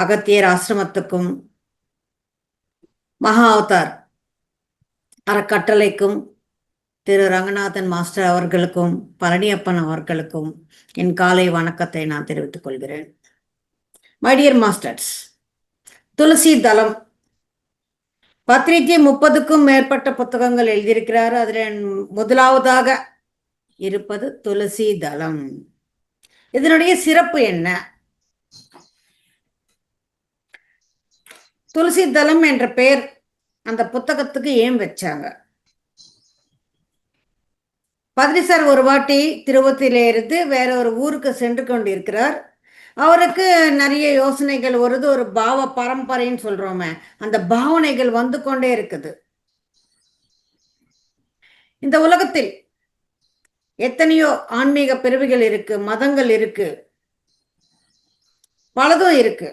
அகத்தியர் ஆசிரமத்துக்கும் மகா அவதார் அறக்கட்டளைக்கும் திரு ரங்கநாதன் மாஸ்டர் அவர்களுக்கும் பழனியப்பன் அவர்களுக்கும் என் காலை வணக்கத்தை நான் தெரிவித்துக் கொள்கிறேன். மை டியர் மாஸ்டர்ஸ், துளசி தலம் பத்ரிஜி 30க்கும் மேற்பட்ட புத்தகங்கள் எழுதியிருக்கிறார். அதில் முதலாவதாக இருப்பது துளசி தலம். இதனுடைய சிறப்பு என்ன? துளசி தலம் என்ற பெயர் அந்த புத்தகத்துக்கு ஏன் வச்சாங்க? பத்ரி சார் ஒரு வாட்டி திருவத்திலிருந்து வேற ஒரு ஊருக்கு சென்று கொண்டிருக்கிறார். அவருக்கு நிறைய யோசனைகள் வருது. ஒரு பாவ பரம்பரைன்னு சொல்றோமே, அந்த பாவனைகள் வந்து கொண்டே இருக்குது. இந்த உலகத்தில் எத்தனையோ ஆன்மீக பிரிவுகள் இருக்கு, மதங்கள் இருக்கு, பலதும் இருக்கு.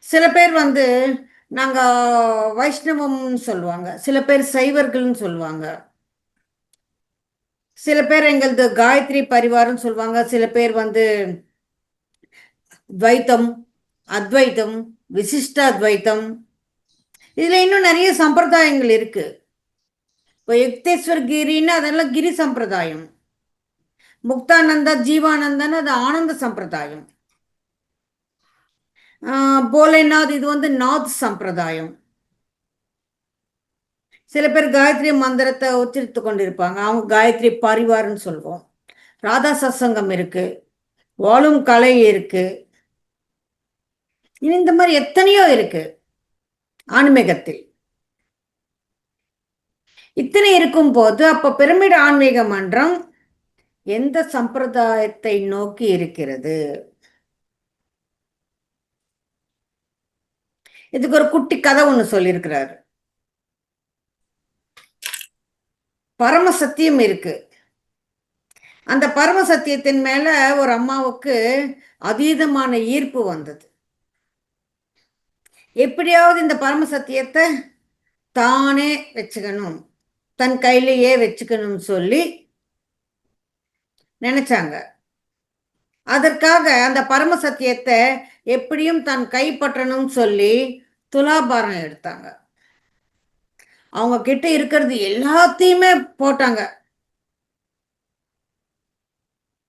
சில பேர் நாங்க வைஷ்ணவம்னு சொல்லுவாங்க, சில பேர் சைவர்கள்னு சொல்லுவாங்க, சில பேர் எங்களது காயத்ரி பரிவாரம்னு சொல்லுவாங்க, சில பேர் துவைத்தம், அத்வைத்தம், விசிஷ்ட அத்வைத்தம். இதுல இன்னும் நிறைய சம்பிரதாயங்கள் இருக்கு. இப்போ யுக்தேஸ்வர் கிரின்னு அதெல்லாம் கிரி சம்பிரதாயம், முக்தானந்தா ஜீவானந்தான்னு அது ஆனந்த சம்பிரதாயம், போலேநாத் இது நாத் சம்பிரதாயம். சில பேர் காயத்ரி மந்திரத்தை உச்சரித்து கொண்டிருப்பாங்க, அவங்க காயத்ரி பரிவாரம்னு சொல்லுவோம். ராதா சத்சங்கம் இருக்கு, வாழும் கலை இருக்கு, இந்த மாதிரி எத்தனையோ இருக்கு ஆன்மீகத்தில். இத்தனை இருக்கும் போது அப்ப பிரமிடு ஆன்மீக மன்றம் எந்த சம்பிரதாயத்தை நோக்கி இருக்கிறது? இதுக்கு ஒரு குட்டி கதை ஒண்ணு சொல்லியிருக்கிறாரு. பரம சத்தியம் இருக்கு. அந்த பரம சத்தியத்தின் மேல ஒரு அம்மாவுக்கு அதீதமான ஈர்ப்பு வந்தது. எப்படியாவது இந்த பரம சத்தியத்தை தானே வச்சுக்கணும், தன் கையிலேயே வச்சுக்கணும்னு சொல்லி நினைச்சாங்க. அதற்காக அந்த பரம சத்தியத்தை எப்படியும் தன் கைப்பற்றணும்னு சொல்லி துலாபாரம் எடுத்தாங்க. அவங்க கிட்ட இருக்கிறது எல்லாத்தையுமே போட்டாங்க.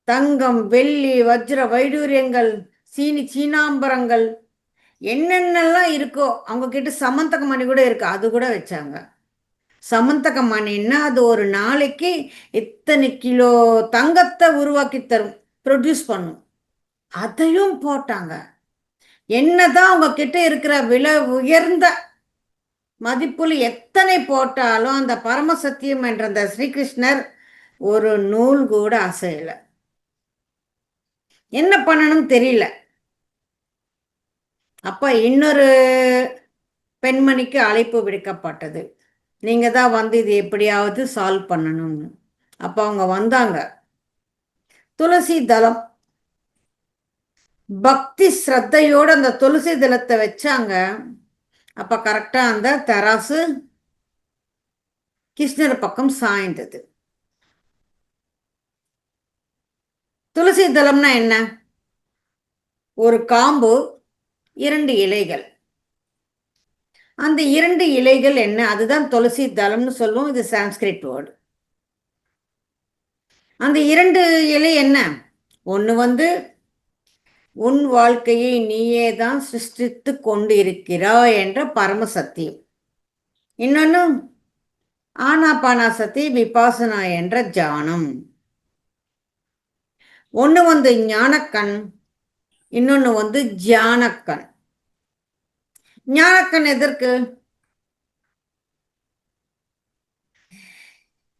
தங்கம், வெள்ளி, வஜ்ர வைடூரியங்கள், சீனாம்பரங்கள், என்னென்னலாம் இருக்கோ அவங்க கிட்ட சமந்தக மணி கூட இருக்கு, அது கூட வச்சாங்க. சமந்தக மணின்னா அது ஒரு நாளைக்கு இத்தனை கிலோ தங்கத்தை உருவாக்கி தரும், ப்ரொடியூஸ் பண்ணும். அதையும் போட்டாங்க. என்னதான் அவங்க கிட்ட இருக்கிற விலை உயர்ந்த மதிப்புல எத்தனை போட்டாலும் அந்த பரமசத்தியம் என்ற அந்த ஸ்ரீகிருஷ்ணர் ஒரு நூல் கூட அசையல. என்ன பண்ணணும் தெரியல. அப்ப இன்னொரு பெண்மணிக்கு அழைப்பு விடுக்கப்பட்டது, நீங்க தான் இது எப்படியாவது சால்வ் பண்ணணும்னு. அப்ப அவங்க வந்தாங்க. துளசி தலம் பக்தி ஸ்ரத்தையோட அந்த துளசி தலத்தை வச்சாங்க. அப்ப கரெக்டா அந்த தராசு கிருஷ்ணர் பக்கம் சாய்ந்தது. துளசி தலம்னா என்ன? ஒரு காம்பு, 2 இலைகள். அந்த 2 இலைகள் என்ன? அதுதான் துளசி தலம்னு சொல்லுவோம். இது சான்ஸ்கிரிட் வேர்டு. அந்த 2 இலை என்ன? ஒன்று உன் வாழ்க்கையை நீயே தான் சிருஷ்டித்து கொண்டு இருக்கிறாய் என்ற பரம சத்தியம். இன்னொன்னு ஆனாபானாசதி விபாசனா என்ற ஜானம். ஒன்று ஞானக்கண், இன்னொன்று ஜானக்கண். ஞானக்கண் எதற்கு?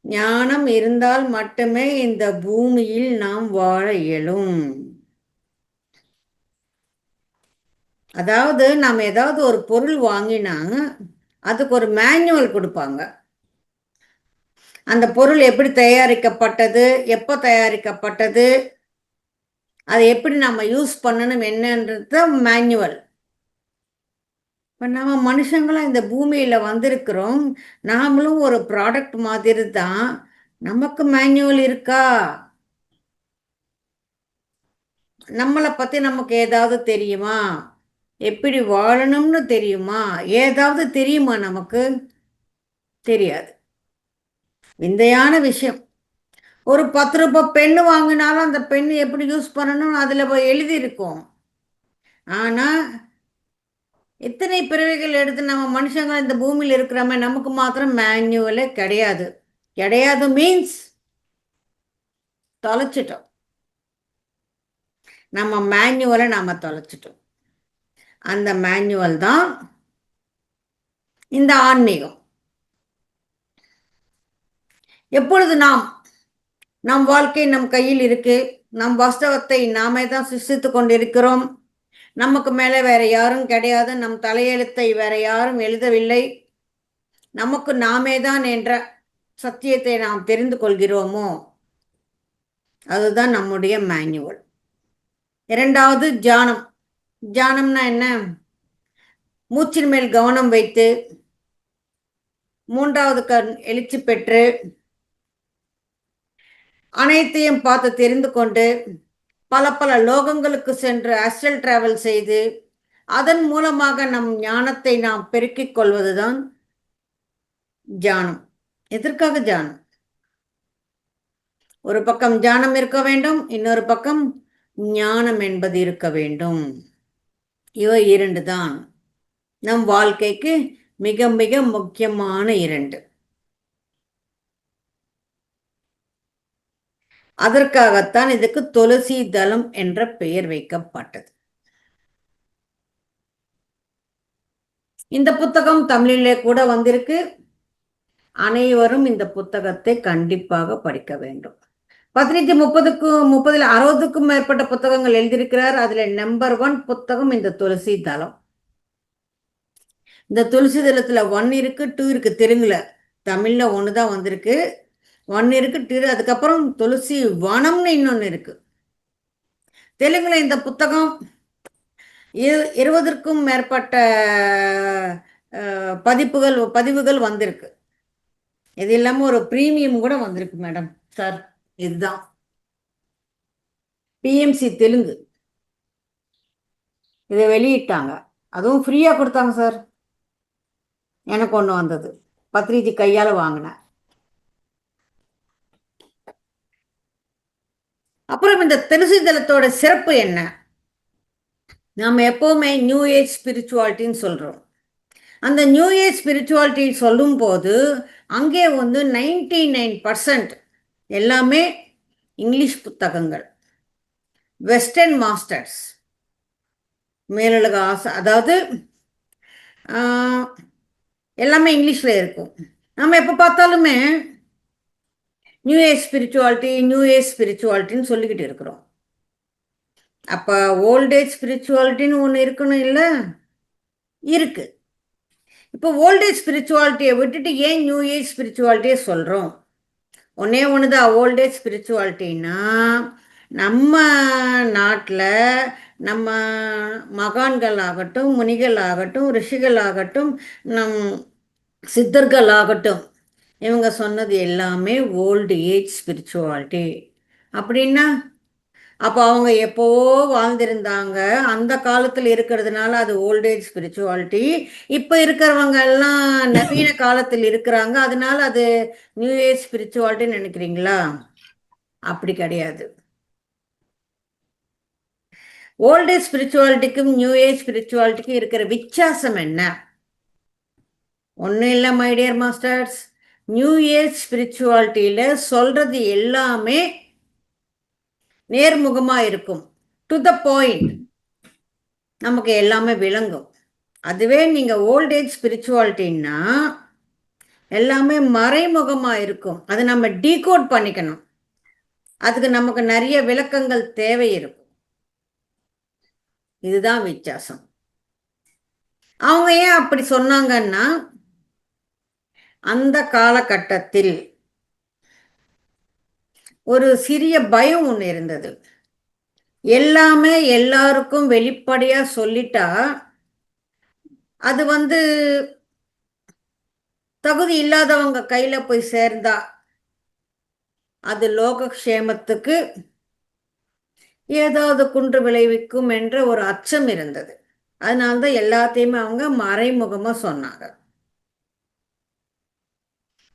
ஞானம் இருந்தால் மட்டுமே இந்த பூமியில் நாம் வாழ இயலும். அதாவது நாம் ஏதாவது ஒரு பொருள் வாங்கினா அதுக்கு ஒரு மேனுவல் கொடுப்பாங்க. அந்த பொருள் எப்படி தயாரிக்கப்பட்டது, எப்போ தயாரிக்கப்பட்டது, அதை எப்படி நம்ம யூஸ் பண்ணணும் என்னன்றது மேனுவல். இப்போ நம்ம மனுஷங்களாம் இந்த பூமியில் வந்திருக்கிறோம், நாமளும் ஒரு ப்ராடக்ட் மாதிரி தான். நமக்கு மேனுவல் இருக்கா? நம்மளை பற்றி நமக்கு ஏதாவது தெரியுமா? எப்படி வாழணும்னு தெரியுமா? ஏதாவது தெரியுமா நமக்கு? தெரியாது. விந்தையான விஷயம். ஒரு 10 ரூபாய் பெண்ணு வாங்கினாலும் அந்த பெண்ணு எப்படி யூஸ் பண்ணணும்னு அதில் எழுதியிருக்கும். ஆனால் இத்தனை பிறவிகள் எடுத்து நம்ம மனுஷங்க இந்த பூமியில் இருக்கிறோமே, நமக்கு மாத்திரம் மேனுவலே கிடையாது. கிடையாது மீன்ஸ் தொலைச்சிட்டோம். நம்ம மேனுவலை நாம் தொலைச்சிட்டோம். அந்த மேனுவல் தான் இந்த ஆன்மீகம். எப்பொழுது நம் வாழ்க்கை நம் கையில் இருக்கு, நம் வாஸ்தவத்தை நாமே தான் சிருஷ்டித்து கொண்டிருக்கிறோம், நமக்கு மேலே வேற யாரும் கிடையாது, நம் தலையெழுத்தை வேற யாரும் எழுதவில்லை, நமக்கு நாமே தான் என்ற சத்தியத்தை நாம் தெரிந்து கொள்கிறோமோ, அதுதான் நம்முடைய மேனுவல். இரண்டாவது தியானம். தியானம்னா என்ன? மூச்சின் மேல் கவனம் வைத்து, மூன்றாவது கண் எழுச்சி பெற்று, அனைத்தையும் பார்த்து தெரிந்து கொண்டு, பல பல லோகங்களுக்கு சென்று அஸ்ட்ரல் டிராவல் செய்து, அதன் மூலமாக நம் ஞானத்தை நாம் பெருக்கிக் கொள்வதுதான் தியானம். எதற்காக தியானம்? ஒரு பக்கம் தியானம் இருக்க வேண்டும், இன்னொரு பக்கம் ஞானம் என்பது இருக்க வேண்டும். இவை இரண்டு தான் நம் வாழ்க்கைக்கு மிக மிக முக்கியமான இரண்டு. அதற்காகத்தான் இதுக்கு துளசி தளம் என்ற பெயர் வைக்கப்பட்டது. இந்த புத்தகம் தமிழிலே கூட வந்திருக்கு. அனைவரும் இந்த புத்தகத்தை கண்டிப்பாக படிக்க வேண்டும். 1830 60க்கும் மேற்பட்ட புத்தகங்கள் எழுதியிருக்கிறார். அதுல நம்பர் 1 புத்தகம் இந்த துளசி தளம். இந்த துளசி தளத்துல 1 இருக்கு, 2 இருக்கு. தெலுங்குல. தமிழ்ல 1 தான் வந்திருக்கு. 1 இருக்கு, 2. அதுக்கப்புறம் துளசி வனம்னு இன்னொன்னு இருக்கு. தெலுங்குல இந்த புத்தகம் 20க்கும் மேற்பட்ட பதிவுகள் வந்திருக்கு. இது இல்லாம ஒரு பிரீமியம் கூட வந்திருக்கு மேடம். சார், இதுதான் பிஎம்சி தெலுங்கு. இதை வெளியிட்டாங்க. அதுவும் ஃப்ரீயா கொடுத்தாங்க சார். எனக்கு ஒன்று வந்தது. பத்ரிஜி கையால் வாங்கினேன். அப்புறம் இந்த துளசி தளத்தோட சிறப்பு என்ன? நம்ம எப்பவுமே நியூ ஏஜ் ஸ்பிரிச்சுவாலிட்டின்னு சொல்றோம். அந்த நியூ ஏஜ் ஸ்பிரிச்சுவாலிட்டி சொல்லும் போது அங்கே 99% எல்லாமே இங்கிலீஷ் புத்தகங்கள், வெஸ்டர்ன் மாஸ்டர்ஸ், மேலுலக ஆசை, அதாவது எல்லாமே இங்கிலீஷில் இருக்கும். நம்ம எப்போ பார்த்தாலுமே நியூ ஏஜ் ஸ்பிரிச்சுவாலிட்டின்னு சொல்லிக்கிட்டு இருக்கிறோம். அப்போ ஓல்ட் ஏஜ் ஸ்பிரிச்சுவாலிட்டின்னு ஒன்று இருக்கணும் இல்லை? இருக்கு. இப்போ ஓல்ட் ஏஜ் ஸ்பிரிச்சுவாலிட்டியை விட்டுட்டு ஏன் நியூ ஏஜ் ஸ்பிரிச்சுவாலிட்டியை சொல்கிறோம்? ஒன்றே ஒன்று தான். ஓல்ட் ஏஜ் ஸ்பிரிச்சுவாலிட்டின்னா நம்ம நாட்டில் நம்ம மகான்கள் ஆகட்டும், முனிகள் ஆகட்டும், ரிஷிகள் ஆகட்டும், சித்தர்கள் ஆகட்டும், இவங்க சொன்னது எல்லாமே ஓல்டு ஏஜ் ஸ்பிரிச்சுவாலிட்டி. அப்படின்னா அப்போ அவங்க எப்போவோ வாழ்ந்திருந்தாங்க, அந்த காலத்தில் இருக்கிறதுனால அது ஓல்டேஜ் ஸ்பிரிச்சுவாலிட்டி. இப்போ இருக்கிறவங்க எல்லாம் நவீன காலத்தில் இருக்கிறாங்க, அதனால அது நியூ ஏஜ் ஸ்பிரிச்சுவாலிட்டின்னு நினைக்கிறீங்களா? அப்படி கிடையாது. ஓல்டேஜ் ஸ்பிரிச்சுவாலிட்டிக்கும் நியூ ஏஜ் ஸ்பிரிச்சுவாலிட்டிக்கும் இருக்கிற வித்தியாசம் என்ன? ஒன்றும் இல்லை my dear masters. New age ஸ்பிரிச்சுவாலிட்டியில் சொல்றது எல்லாமே நேர்முகமாக இருக்கும், டு த பாயிண்ட், நமக்கு எல்லாமே விளங்கும். அதுவே நீங்கள் ஓல்ட் ஏஜ் ஸ்பிரிச்சுவாலிட்டின்னா எல்லாமே மறைமுகமாக இருக்கும், அது நம்ம டீகோட் பண்ணிக்கணும், அதுக்கு நமக்கு நிறைய விளக்கங்கள் தேவை இருக்கும். இதுதான் வித்தியாசம். அவங்க ஏன் அப்படி சொன்னாங்கன்னா, அந்த காலகட்டத்தில் ஒரு சிறிய பயம் ஒன்று இருந்தது. எல்லாமே எல்லாருக்கும் வெளிப்படையா சொல்லிட்டா அது தகுதி இல்லாதவங்க கையில போய் சேர்ந்தா அது லோகக்ஷேமத்துக்கு ஏதாவது குன்று விளைவிக்கும் என்ற ஒரு அச்சம் இருந்தது. அதனால்தான் எல்லாத்தையுமே அவங்க மறைமுகமா சொன்னாங்க.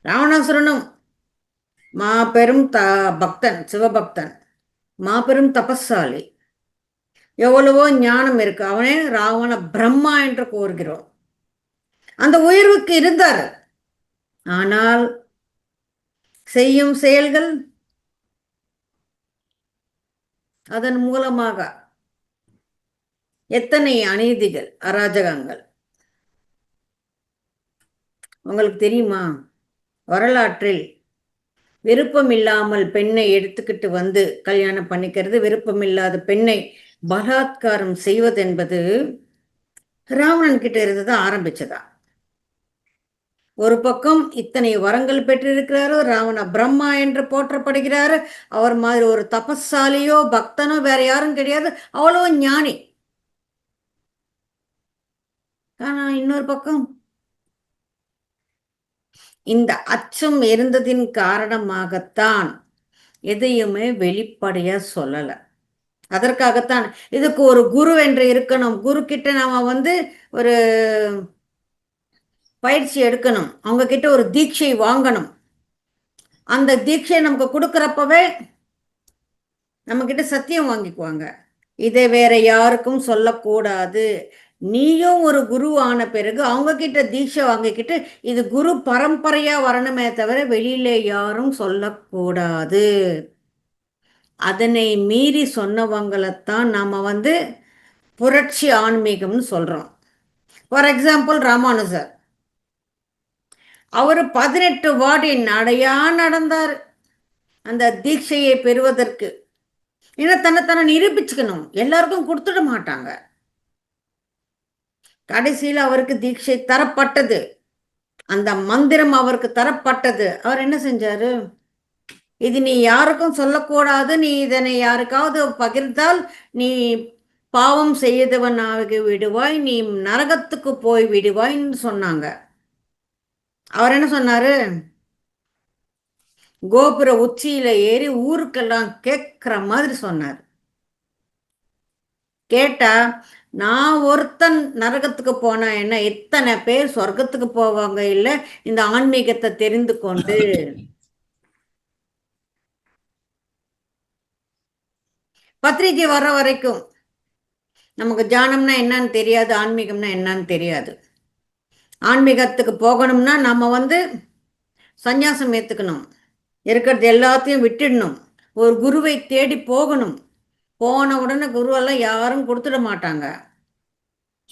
ராவணாசுரனும் மாபெரும் பக்தன், சிவபக்தன், மாபெரும் தபஸ்சாலி, எவ்வளவோ ஞானம் இருக்கு. அவனே ராவண பிரம்மா என்று கூறுகிறோம். அந்த உயர்வுக்கு இருந்தார். ஆனால் செய்யும் செயல்கள், அதன் மூலமாக எத்தனை அநீதிகள், அராஜகங்கள் உங்களுக்கு தெரியுமா? வரலாற்றில் விருப்பம் இல்லாமல் பெண்ணை எடுத்துக்கிட்டு வந்து கல்யாணம் பண்ணிக்கிறது, விருப்பம் இல்லாத பெண்ணை பலாத்காரம் செய்வது என்பது ராவணன் கிட்ட இருந்து தான் ஆரம்பிச்சதா. ஒரு பக்கம் இத்தனை வரங்கள் பெற்றிருக்கிறாரோ, ராவண பிரம்மா என்று போற்றப்படுகிறாரு. அவர் மாதிரி ஒரு தபஸ்சாலியோ பக்தனோ வேற யாரும் கிடையாது. அவ்வளவு ஞானி. ஆனா இன்னொரு பக்கம் இந்த அச்சம் இருந்ததின் காரணமாகத்தான் எதையுமே வெளிப்படையா சொல்லல. அதற்காகத்தான் இதுக்கு ஒரு குரு என்று இருக்கணும். குரு கிட்ட நாம ஒரு பயிற்சி எடுக்கணும். அவங்க கிட்ட ஒரு தீட்சை வாங்கணும். அந்த தீட்சை நமக்கு கொடுக்கறப்பவே நம்ம கிட்ட சத்தியம் வாங்கிக்குவாங்க. இதை வேற யாருக்கும் சொல்லக்கூடாது. நீயும் ஒரு குரு ஆன பிறகு அவங்க கிட்ட தீட்சை வாங்கிக்கிட்டு இது குரு பரம்பரையா வரணுமே தவிர வெளியில யாரும் சொல்லக்கூடாது. அதனை மீறி சொன்னவங்களைத்தான் நாம புரட்சி ஆன்மீகம்னு சொல்றோம். ஃபார் எக்ஸாம்பிள் ராமானுஜர், அவர் 18 வாடி நடையா நடந்தார் அந்த தீட்சையை பெறுவதற்கு. ஏன்னா தன்னை நிரூபிச்சுக்கணும். எல்லாருக்கும் கொடுத்துட மாட்டாங்க. கடைசியில் அவருக்கு தீட்சை தரப்பட்டது. அந்த மந்திரம் அவருக்கு தரப்பட்டது. அவர் என்ன செஞ்சாரு? இது நீ யாருக்கும் சொல்லக்கூடாது. நீ இதனை யாருக்காவது பகிர்ந்தால் நீ பாவம் செய்தவன் ஆகி விடுவாய், நீ நரகத்துக்கு போய் விடுவாய்ன்னு சொன்னாங்க. அவர் என்ன சொன்னாரு? கோபுர உச்சியில ஏறி ஊருக்கெல்லாம் கேட்கிற மாதிரி சொன்னார். கேட்டா நான் ஒருத்தன் நரகத்துக்கு போனா என்ன, எத்தனை பேர் சொர்க்கத்துக்கு போவாங்க இல்ல இந்த ஆன்மீகத்தை தெரிந்து கொண்டு. பத்திரிகை வர்ற வரைக்கும் நமக்கு தியானம்னா என்னன்னு தெரியாது, ஆன்மீகம்னா என்னன்னு தெரியாது. ஆன்மீகத்துக்கு போகணும்னா நம்ம சந்நியாசம் ஏத்துக்கணும். இருக்கிறது எல்லாத்தையும் விட்டுடணும். ஒரு குருவை தேடி போகணும். போன உடனே குருவெல்லாம் யாரும் கொடுத்துட மாட்டாங்க.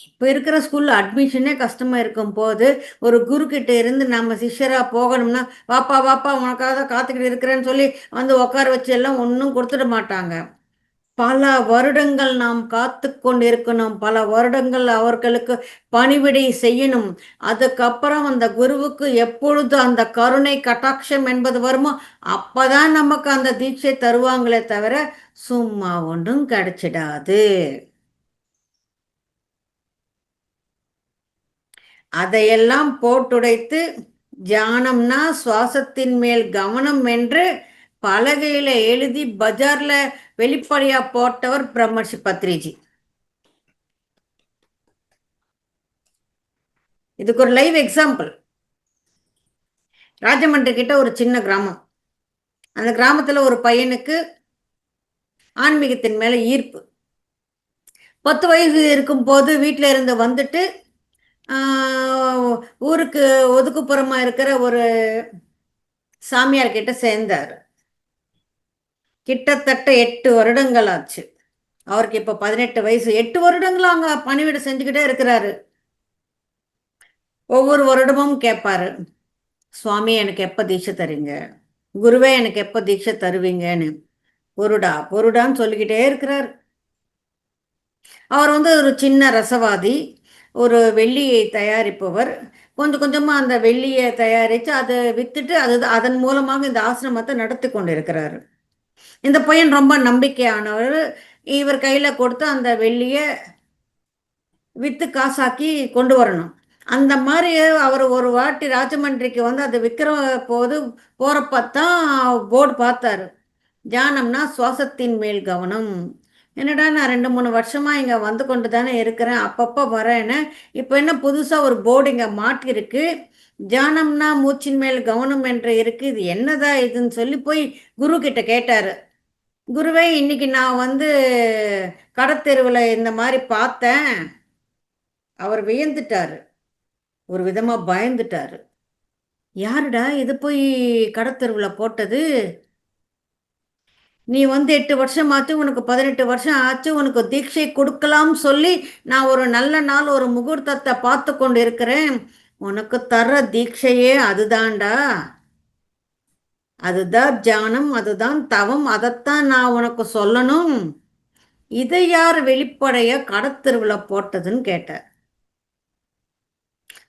இப்போ இருக்கிற ஸ்கூலில் அட்மிஷனே கஷ்டமாக இருக்கும் போது ஒரு குரு கிட்ட இருந்து நம்ம சிஷ்யராக போகணும்னா வாப்பா வாப்பா உனக்காக தான் காத்துக்கிட்டு இருக்கிறேன்னு சொல்லி உட்கார வச்சு எல்லாம் ஒன்றும் கொடுத்துட மாட்டாங்க. பல வருடங்கள் நாம் காத்து கொண்டு இருக்கணும். பல வருடங்கள் அவர்களுக்கு பணிவிடை செய்யணும். அதுக்கப்புறம் அந்த குருவுக்கு எப்பொழுது அந்த கருணை கட்டாட்சம் என்பது வருமோ அப்பதான் நமக்கு அந்த தீட்சை தருவாங்களே தவிர சும்மா ஒன்றும் கிடைச்சிடாது. அதையெல்லாம் போட்டுடைத்து தியானம்னா சுவாசத்தின் மேல் கவனம் என்று பலகையில எழுதி பஜார்ல வெளிப்படையா போட்டவர் பிரம்மர்ஷி பத்ரிஜி. இதுக்கு ஒரு லைவ் எக்ஸாம்பிள். ராஜமன்றி கிட்ட ஒரு சின்ன கிராமம். அந்த கிராமத்துல ஒரு பையனுக்கு ஆன்மீகத்தின் மேல ஈர்ப்பு. 10 வயசு இருக்கும் போது வீட்டில இருந்து வந்துட்டு ஊருக்கு ஒதுக்குப்புறமா இருக்கிற ஒரு சாமியார் கிட்ட சேர்ந்தார். கிட்டத்தட்ட 8 வருடங்கள் ஆச்சு. அவருக்கு இப்போ 18 வயசு. 8 வருடங்களும் அங்க பணிவிடை செஞ்சுக்கிட்டே இருக்கிறாரு. ஒவ்வொரு வருடமும் கேட்பாரு, சுவாமி எனக்கு எப்போ தீட்சை தரீங்க, குருவே எனக்கு எப்போ தீட்சை தருவீங்கன்னு. பொருடா பொருடான்னு சொல்லிக்கிட்டே இருக்கிறார். அவர் ஒரு சின்ன ரசவாதி, ஒரு வெள்ளியை தயாரிப்பவர். கொஞ்சம் கொஞ்சமாக அந்த வெள்ளியை தயாரித்து அதை விற்றுட்டு அதன் மூலமாக இந்த ஆசிரமத்தை நடத்தி கொண்டு இருக்கிறாரு. இந்த பையன் ரொம்ப நம்பிக்கையானவர். இவர் கையில் கொடுத்து அந்த வெள்ளியை விற்று காசாக்கி கொண்டு வரணும். அந்த மாதிரி அவர் ஒரு வாட்டி ராஜமன்றிக்கு அதை விற்கிற போது போகிறப்பத்தான் போர்டு பார்த்தாரு. தியானம்னா சுவாசத்தின் மேல் கவனம், என்னடா நான் 2 3 வருஷமா இங்கே வந்து கொண்டு தானே இருக்கிறேன், அப்பப்போ வரேன்னு. இப்போ என்ன புதுசாக ஒரு போர்டு இங்கே மாட்டிருக்கு, தியானம்னா மூச்சின் மேல் கவனம் என்று இருக்கு, இது என்னதா இதுன்னு சொல்லி போய் குரு கிட்ட கேட்டாரு. குருவே, இன்னைக்கு நான் வந்து கடத்தெருவில் இந்த மாதிரி பார்த்தேன். அவர் வியந்துட்டாரு, ஒரு விதமா பயந்துட்டாரு. யாருடா இது போய் கடத்தெருவில் போட்டது? நீ வந்து 8 வருஷம் ஆச்சு, உனக்கு 18 வருஷம் ஆச்சு, உனக்கு தீட்சை கொடுக்கலாம் சொல்லி நான் ஒரு நல்ல நாள் ஒரு முகூர்த்தத்தை பார்த்து கொண்டு இருக்கிறேன். உனக்கு தர தீட்சையே அதுதான்டா, அதுதான் தியானம், அதுதான் தவம், அதைத்தான் நான் உனக்கு சொல்லணும். இதை யார் வெளிப்படைய கடத்தெருவில் போட்டதுன்னு கேட்டார்.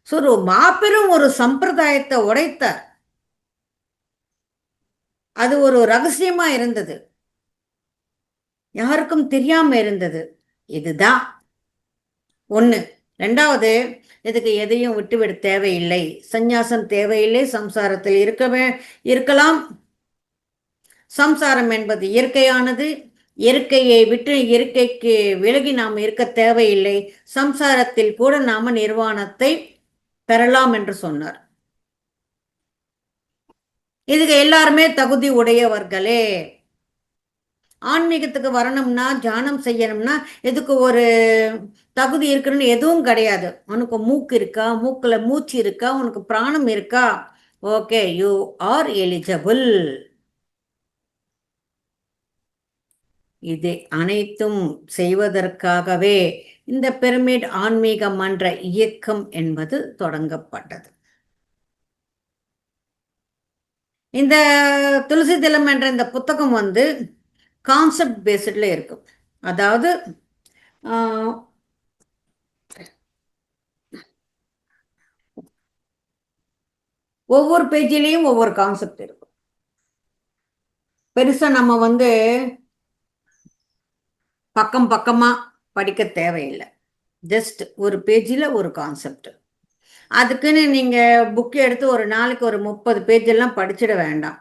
ஸோ ஒரு மாபெரும் ஒரு சம்பிரதாயத்தை உடைத்தார். அது ஒரு ரகசியமா இருந்தது, யாருக்கும் தெரியாம இருந்தது. இதுதான் ஒண்ணு. ரெண்டாவது, இதுக்கு எதையும் விட்டுவிட தேவையில்லை, சந்நியாசம் தேவையில்லை, சம்சாரத்தில் இருக்கலாம். சம்சாரம் என்பது இயற்கையானது, இயற்கையை விட்டு இயற்கைக்கு விலகி நாம் இருக்க தேவையில்லை, சம்சாரத்தில் கூட நாம நிர்வாணத்தை பெறலாம் என்று சொன்னார். இதுக்கு எல்லாருமே தகுதி உடையவர்களே. ஆன்மீகத்துக்கு வரணும்னா, தியானம் செய்யணும்னா இதுக்கு ஒரு தகுதி இருக்குன்னு எதுவும் கிடையாது. உனக்கு மூக்கு இருக்கா, மூக்குல மூச்சு இருக்கா, உனக்கு பிராணம் இருக்கா, ஓகே, யூ ஆர் எலிஜிபிள். இது அனைத்தும் செய்வதற்காகவே இந்த பிரமிட் ஆன்மீக மன்ற இயக்கம் என்பது தொடங்கப்பட்டது. இந்த துளசி தலம் என்ற இந்த புத்தகம் வந்து கான்செப்ட் பேஸ்டில் இருக்கும். அதாவது ஒவ்வொரு பேஜிலையும் ஒவ்வொரு கான்செப்ட் இருக்கும். பெருசா நம்ம வந்து பக்கம் பக்கமா படிக்க தேவையில்லை, ஜஸ்ட் ஒரு பேஜில் ஒரு கான்செப்ட். அதுக்குன்னு நீங்க புக் எடுத்து ஒரு நாளைக்கு ஒரு 30 பேஜ் எல்லாம் படிச்சிட வேண்டாம்.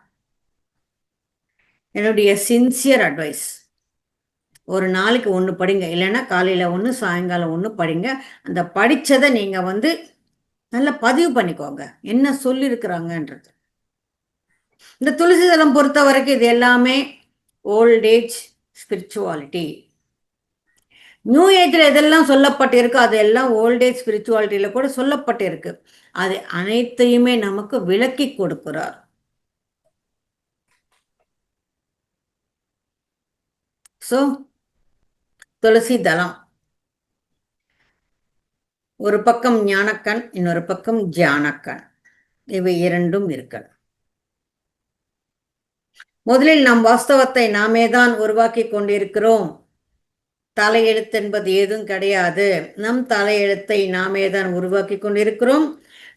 என்னுடைய சின்சியர் அட்வைஸ், ஒரு நாளைக்கு ஒன்று படிங்க, இல்லைன்னா காலையில் ஒன்று சாயங்காலம் ஒன்று படிங்க. அந்த படித்ததை நீங்கள் வந்து நல்லா பதிவு பண்ணிக்கோங்க, என்ன சொல்லியிருக்கிறாங்கன்றது. இந்த துளசி தலம் பொறுத்த வரைக்கும் இது எல்லாமே ஓல்ட் ஏஜ் ஸ்பிரிச்சுவாலிட்டி. நியூ ஏஜில் எதெல்லாம் சொல்லப்பட்டிருக்கு அதெல்லாம் ஓல்ட் ஏஜ் ஸ்பிரிச்சுவாலிட்டியில் கூட சொல்லப்பட்டிருக்கு. அது அனைத்தையுமே நமக்கு விளக்கி கொடுக்கிறார். ஸோ துளசி தலம் ஒரு பக்கம் ஞானக்கண், இன்னொரு பக்கம் ஜானக்கண், இவை இரண்டும் இருக்கணும். முதலில் நாம் வாஸ்தவத்தை நாமே தான் உருவாக்கி கொண்டிருக்கிறோம். தலையெழுத்து என்பது ஏதும் கிடையாது, நம் தலையெழுத்தை நாமே தான் உருவாக்கி கொண்டிருக்கிறோம்.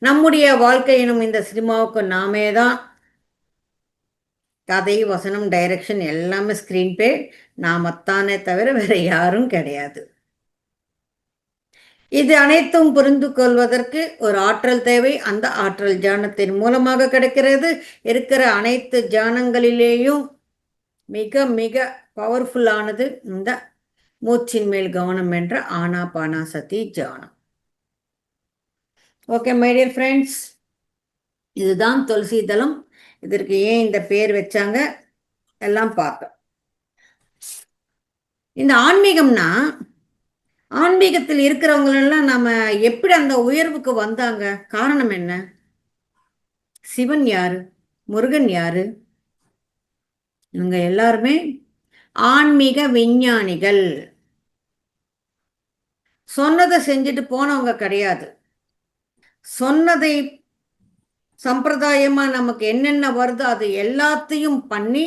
நம்முடைய வாழ்க்கை எனும் இந்த சினிமாவுக்கு நாமே தான் கதை, வசனம், டைரக்ஷன் எல்லாமே ஸ்கிரீன் பே நாமத்தானே தவிர வேற யாரும் கிடையாது. இது அனைத்தும் புரிந்து கொள்வதற்கு ஒரு ஆற்றல் தேவை. அந்த ஆற்றல் தியானத்தின் மூலமாக கிடைக்கிறது. இருக்கிற அனைத்து தியானங்களிலேயும் மிக மிக பவர்ஃபுல்லானது இந்த மூச்சின் மேல் கவனம் என்ற ஆனாபானாசதி தியானம். ஓகே மை டியர் ஃப்ரெண்ட்ஸ், இதுதான் துளசி தலம். இதற்கு ஏன் இந்த பேர் வச்சாங்க எல்லாம் பார்த்தோம். இந்த ஆன்மீகம்னா, ஆன்மீகத்தில் இருக்கிறவங்களெல்லாம் நம்ம எப்படி அந்த உயர்வுக்கு வந்தாங்க, காரணம் என்ன? சிவன் யாரு, முருகன் யாரு? இவங்க எல்லாருமே ஆன்மீக விஞ்ஞானிகள். சொன்னதை செஞ்சுட்டு போனவங்க கிடையாது. சொன்னதை சம்பிரதாயமா நமக்கு என்னென்ன வருதோ அது எல்லாத்தையும் பண்ணி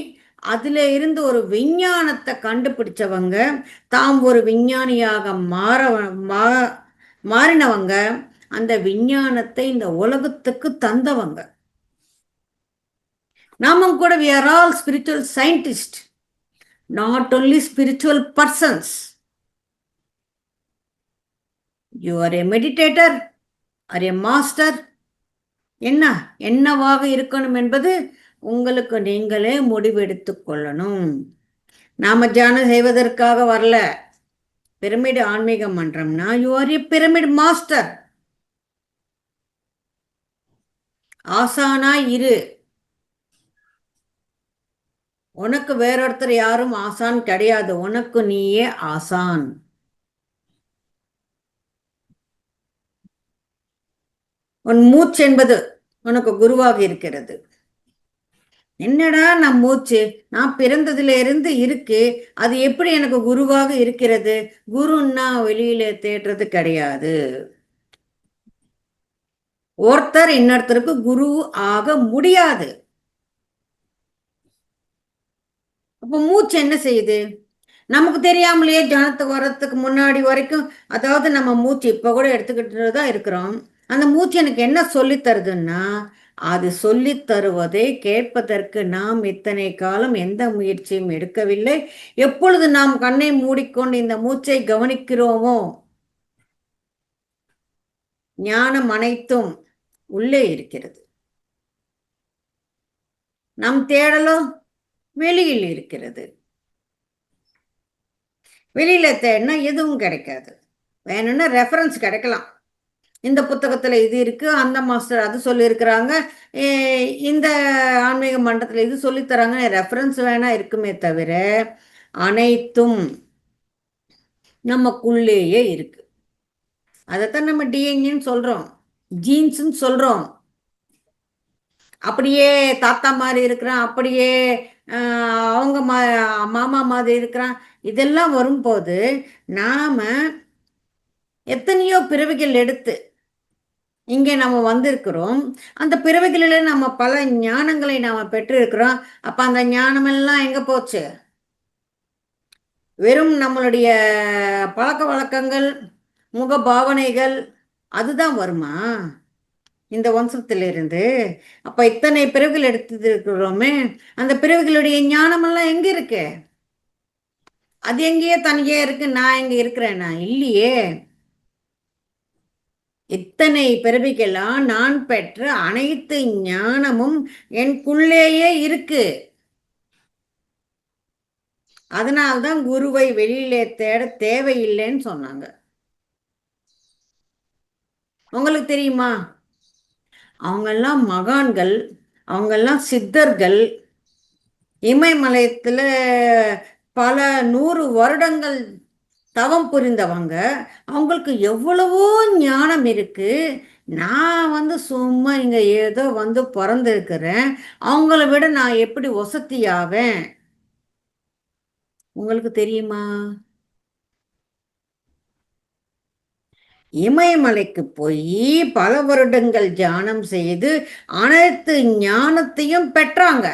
அதுல இருந்து ஒரு விஞ்ஞானத்தை கண்டுபிடிச்சவங்க, தாம் ஒரு விஞ்ஞானியாக மாறினவங்க, அந்த விஞ்ஞானத்தை இந்த உலகத்துக்கு தந்தவங்க. நாமும் கூட we are all spiritual scientists, not only spiritual persons. You are a meditator or a master. என்னவாக இருக்கணும் என்பது உங்களுக்கு நீங்களே முடிவெடுத்து கொள்ளணும். நாம தியானம் செய்வதற்காக வரல. பிரமிடு ஆன்மீக மன்றம்னா you are a pyramid master. ஆசானா இரு. உனக்கு வேறொருத்தர் யாரும் ஆசான் கிடையாது. உனக்கு நீயே ஆசான். உன் மூச்சு என்பது உனக்கு குருவாக இருக்கிறது. என்னடா நான் மூச்சு, நான் பிறந்ததுல இருந்து இருக்கு, அது எப்படி எனக்கு குருவாக இருக்கிறது? குருன்னா வெளியில தேடுறது கிடையாது. ஒருத்தர் இன்னொருத்தருக்கு குரு ஆக முடியாது. அப்போ மூச்சு என்ன செய்யுது? நமக்கு தெரியாமலேயே தியானத்துக்கு வர்றதுக்கு முன்னாடி வரைக்கும், அதாவது நம்ம மூச்சு இப்ப கூட எடுத்துக்கிட்டு தான் இருக்கிறோம். அந்த மூச்சு எனக்கு என்ன சொல்லித் தருதுன்னா, அது சொல்லித் தருவதை கேட்பதற்கு நாம் இத்தனை காலம் எந்த முயற்சியும் எடுக்கவில்லை. எப்பொழுது நாம் கண்ணை மூடிக்கொண்டு இந்த மூச்சை கவனிக்கிறோமோ, ஞானம் அனைத்தும் உள்ளே இருக்கிறது. நம் தேடலோ வெளியில் இருக்கிறது. வெளியில தேடினா எதுவும் கிடைக்காது. வேணும்னா ரெஃபரன்ஸ் கிடைக்கலாம். இந்த புத்தகத்துல இது இருக்கு, அந்த மாஸ்டர் அது சொல்லியிருக்கிறாங்க, இந்த ஆன்மீக மன்றத்தில் இது சொல்லித்தராங்க, ரெஃபரன்ஸ் வேணா இருக்குமே தவிர அனைத்தும் நமக்குள்ளேயே இருக்கு. அதைத்தான் நம்ம டிஎன்ஏன்னு சொல்றோம், ஜீன்ஸ்ன்னு சொல்றோம். அப்படியே தாத்தா மாதிரி இருக்கிறான், அப்படியே அவங்க மாமா மாதிரி இருக்கிறான், இதெல்லாம் வரும்போது நாம எத்தனையோ பிறவிகள் எடுத்து இங்கே நம்ம வந்திருக்கிறோம். அந்த பிறவிகளில் நம்ம பல ஞானங்களை நாம பெற்றிருக்கிறோம். அப்ப அந்த ஞானமெல்லாம் எங்க போச்சு? வெறும் நம்மளுடைய பழக்க வழக்கங்கள், முக பாவனைகள், அதுதான் வருமா இந்த வம்சத்திலிருந்து? அப்ப இத்தனை பிறவிகள் எடுத்து இருக்கிறோமே, அந்த பிறவிகளுடைய ஞானமெல்லாம் எங்க இருக்கு? அது எங்கேயே தனியே இருக்கு. நான் எங்க இருக்கிறேன்னா இல்லையே. இத்தனை பிறவிகளா நான் பெற்ற அனைத்து ஞானமும் எனக்குள்ளேயே இருக்கு. அதனால்தான் குருவை வெளியிலே தேட தேவையில்லைன்னு சொன்னாங்க. உங்களுக்கு தெரியுமா? அவங்கெல்லாம் மகான்கள், அவங்கெல்லாம் சித்தர்கள், இமயமலையத்துல பல 100 வருடங்கள் தவம் புரிந்தவங்க. அவங்களுக்கு எவ்வளவோ ஞானம் இருக்கு. நான் சும்மா இங்க ஏதோ பிறந்திருக்கிறேன். அவங்கள விட நான் எப்படி வசதியாவேன்? உங்களுக்கு தெரியுமா? இமயமலைக்கு போய் பல வருடங்கள் தியானம் செய்து அனைத்து ஞானத்தையும் பெற்றாங்க.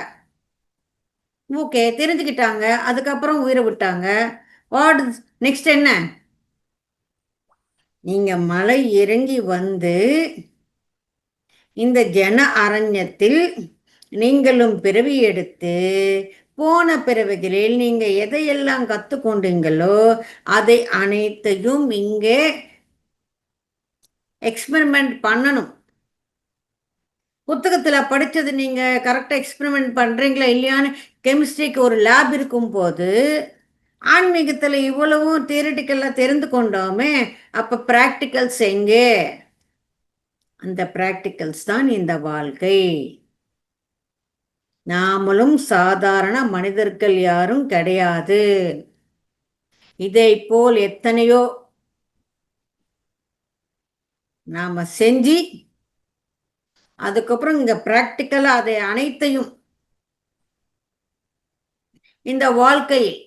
ஓகே, தெரிஞ்சுக்கிட்டாங்க. அதுக்கப்புறம் உயிரை விட்டாங்க. வாட் நெக்ஸ்ட் என்ன? நீங்க மலை இறங்கி வந்து இந்த ஜன அரண்யத்தில் நீங்களும் பிறவி எடுத்து போன பிறவிகளில் நீங்க எதையெல்லாம் கத்துக்கொண்டீங்களோ அதை அனைத்தையும் இங்கே எக்ஸ்பெரிமெண்ட் பண்ணணும். புத்தகத்துல படிச்சது நீங்க கரெக்டா எக்ஸ்பெரிமெண்ட் பண்றீங்களா இல்லையான்னு கெமிஸ்ட்ரிக்கு ஒரு லேப் இருக்கும் போது, ஆன்மீகத்துல இவ்வளவும் தியரிட்டிக்கலா தெரிந்து கொண்டோமே, அப்ப பிராக்டிக்கல்ஸ் எங்கே? அந்த பிராக்டிக்கல்ஸ் தான் இந்த வாழ்க்கை. நாமளும் சாதாரண மனிதர்கள் யாரும் கிடையாது. இதை போல் எத்தனையோ நாம செஞ்சு அதுக்கப்புறம் இங்க பிராக்டிக்கலா அதை அனைத்தையும் இந்த வாழ்க்கையில்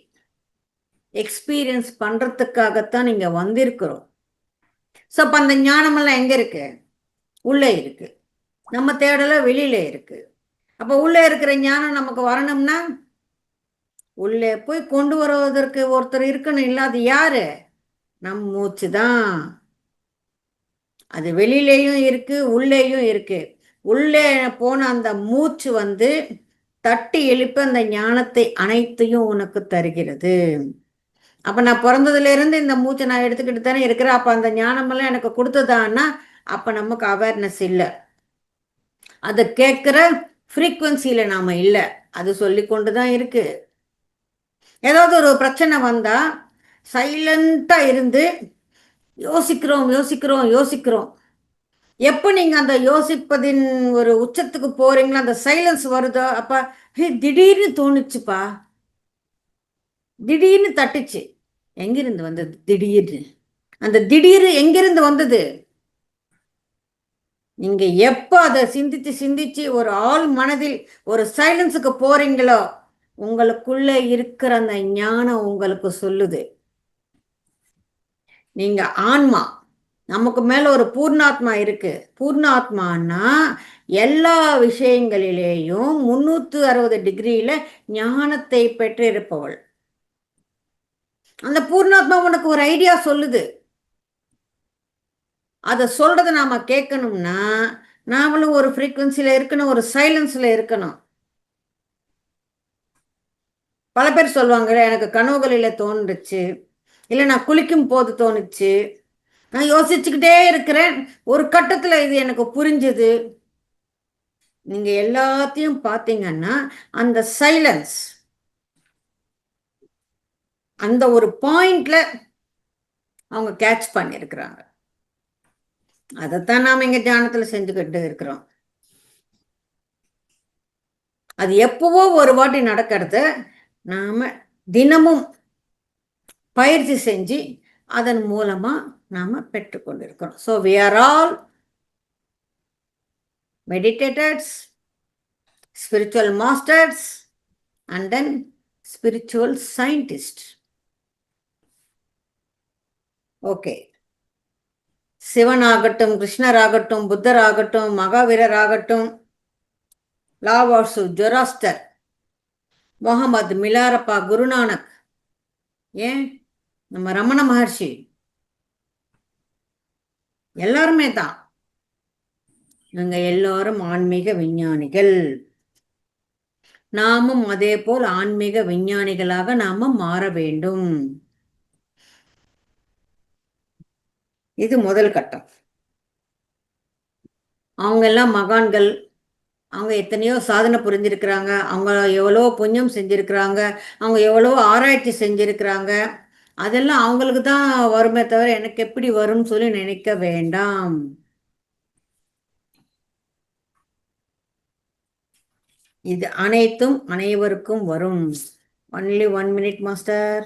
எக்ஸ்பீரியன்ஸ் பண்றதுக்காகத்தான் இங்க வந்திருக்கிறோம். ஸோ அப்ப அந்த ஞானமெல்லாம் எங்க இருக்கு? உள்ளே இருக்கு. நம்ம தேடல வெளியில இருக்கு. அப்ப உள்ளே இருக்கிற ஞானம் நமக்கு வரணும்னா உள்ளே போய் கொண்டு வருவதற்கு ஒருத்தர் இருக்கணும். இல்லாத யாரு? நம் மூச்சு தான். அது வெளியிலேயும் இருக்கு, உள்ளேயும் இருக்கு. உள்ளே போன அந்த மூச்சு தட்டி எழுப்ப அந்த ஞானத்தை அனைத்தையும் உனக்கு தருகிறது. அப்ப நான் பிறந்ததுல இருந்து இந்த மூச்சை நான் எடுத்துக்கிட்டு தானே இருக்கிறேன். அப்ப அந்த ஞானமெல்லாம் எனக்கு கொடுத்ததான்னா அப்ப நமக்கு அவேர்னஸ் இல்லை. அதை கேட்கிற ஃப்ரீக்குவன்சியில நாம இல்லை. அது சொல்லி கொண்டுதான் இருக்கு. ஏதாவது ஒரு பிரச்சனை வந்தா சைலண்டா இருந்து யோசிக்கிறோம் யோசிக்கிறோம் யோசிக்கிறோம். எப்போ நீங்க அந்த யோசிப்பதின் ஒரு உச்சத்துக்கு போறீங்களோ, அந்த சைலன்ஸ் வருதோ, அப்ப ஹே திடீர்னு தோணுச்சுப்பா, திடீர்னு தட்டுச்சு. எங்கிருந்து வந்தது திடீர்னு? அந்த திடீர் எங்கிருந்து வந்தது? நீங்க எப்போ அதை சிந்திச்சு சிந்திச்சு ஒரு ஆள் மனதில் ஒரு சைலன்ஸுக்கு போறீங்களோ, உங்களுக்குள்ள இருக்கிற அந்த ஞானம் உங்களுக்கு சொல்லுது, நீங்க ஆன்மா. நமக்கு மேல ஒரு பூர்ணாத்மா இருக்கு. பூர்ணாத்மானா எல்லா விஷயங்களிலேயும் 360 டிகிரியில ஞானத்தை பெற்றிருப்பவள். அந்த பூர்ணாத்மா உனக்கு ஒரு ஐடியா சொல்லுது. அதை சொல்றதை நாம கேட்கணும்னா நாமளும் ஒரு ஃப்ரீக்குவன்சில இருக்கணும், ஒரு சைலன்ஸ்ல இருக்கணும். பல பேர் சொல்லுவாங்க, எனக்கு கனவுகளில தோன்றுச்சு, இல்லை நான் குளிக்கும் போது தோணுச்சு, நான் யோசிச்சுக்கிட்டே இருக்கிறேன், ஒரு கட்டத்துல இது எனக்கு புரிஞ்சுது. நீங்க எல்லாத்தையும் பார்த்தீங்கன்னா அந்த சைலன்ஸ், அந்த ஒரு பாயிண்ட்ல அவங்க கேட்ச் பண்ணியிருக்கிறாங்க. அதைத்தான் நாம இங்க தியானத்துல செஞ்சுக்கிட்டு இருக்கிறோம். அது எப்பவோ ஒரு வாட்டி நடக்கிறது, நாம தினமும் பயிற்சி செஞ்சு அதன் மூலமா நாம பெற்றுக்கொண்டிருக்கிறோம். So we are all meditators, spiritual masters and then spiritual scientist. Okay, சிவனாகட்டும், கிருஷ்ணராகட்டும், புத்தராகட்டும், மகாவீரராகட்டும், லாவாசு, Zoroaster, Mohammed, மிலாரப்பா, Guru Nanak, ஏன் நம்ம ரமண மகர்ஷி, எல்லாருமே தான். நாங்க எல்லாரும் ஆன்மீக விஞ்ஞானிகள். நாமும் அதே போல் ஆன்மீக விஞ்ஞானிகளாக நாம மாற வேண்டும். இது முதல் கட்டம். அவங்க எல்லாம் மகான்கள், அவங்க எத்தனையோ சாதனை புரிஞ்சிருக்கிறாங்க, அவங்க எவ்வளோ புண்ணியம் செஞ்சிருக்கிறாங்க, அவங்க எவ்வளோ ஆராய்ச்சி செஞ்சிருக்கிறாங்க. அதெல்லாம் அவங்களுக்கு தான் வருமே தவிர எனக்கு எப்படி வரும்னு சொல்லி நினைக்க வேண்டாம். இது அனைத்தும் அனைவருக்கும் வரும். Only 1 minute master.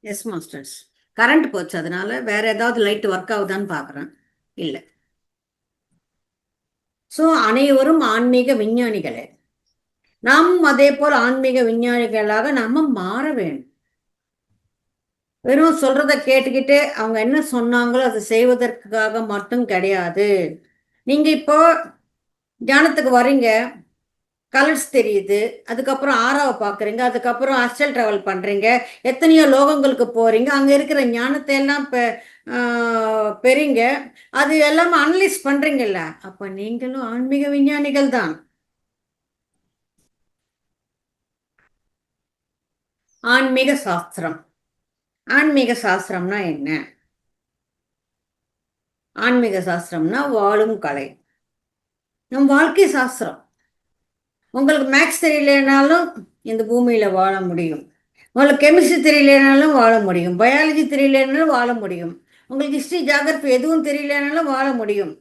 S masters. Current போச்சு, அதனால வேற ஏதாவது லைட் ஒர்க் ஆகுதான்னு பார்க்குறேன். இல்லை. ஸோ அனைவரும் ஆன்மீக விஞ்ஞானிகளே. நாமும் அதே போல் ஆன்மீக விஞ்ஞானிகளாக நாம மாற வேண்டும். வெறும் சொல்றத கேட்டுக்கிட்டு அவங்க என்ன சொன்னாங்களோ அதை செய்வதற்காக மட்டும் கிடையாது. நீங்க இப்போ தியானத்துக்கு வர்றீங்க, கலர்ஸ் தெரியுது, அதுக்கப்புறம் ஆறாவை பார்க்குறீங்க, அதுக்கப்புறம் அஸ்டல் ட்ராவல் பண்ணுறீங்க, எத்தனையோ லோகங்களுக்கு போகிறீங்க, அங்கே இருக்கிற ஞானத்தை எல்லாம் பெறீங்க, அது எல்லாம் அனலைஸ் பண்ணுறீங்கல்ல, அப்போ நீங்களும் ஆன்மீக விஞ்ஞானிகள் தான். ஆன்மீக சாஸ்திரம். ஆன்மீக சாஸ்திரம்னா என்ன? ஆன்மீக சாஸ்திரம்னா வாழும் கலை, நம் வாழ்க்கை சாஸ்திரம். உங்களுக்கு மேக்ஸ் தெரியலனாலும் இந்த பூமியில் வாழ முடியும். உங்களுக்கு கெமிஸ்ட்ரி தெரியலனாலும் வாழ முடியும். பயாலஜி தெரியலனாலும் வாழ முடியும். உங்களுக்கு ஹிஸ்ட்ரி, ஜாகிரபி எதுவும் தெரியலனாலும் வாழ முடியும்.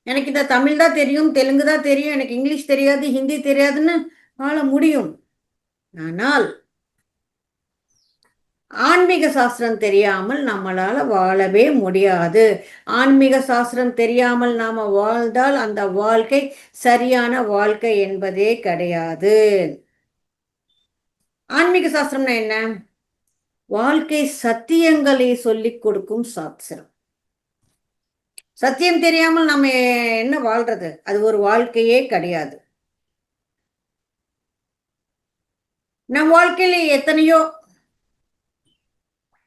எனக்கு இந்த தமிழ் தான் தெரியும், தெலுங்கு தான் தெரியும், எனக்கு இங்கிலீஷ் தெரியாது, ஹிந்தி தெரியாதுன்னு வாழ முடியும். ஆனால் ஆன்மீக சாஸ்திரம் தெரியாமல் நம்மளால வாழவே முடியாது. ஆன்மீக சாஸ்திரம் தெரியாமல் நாம வாழ்ந்தால் அந்த வாழ்க்கை சரியான வாழ்க்கை என்பதே கிடையாது. ஆன்மீக சாஸ்திரம்னா என்ன? வாழ்க்கை சத்தியங்களை சொல்லிக் கொடுக்கும் சாஸ்திரம். சத்தியம் தெரியாமல் நம்ம என்ன வாழ்றது? அது ஒரு வாழ்க்கையே கிடையாது. நம் வாழ்க்கையில எத்தனையோ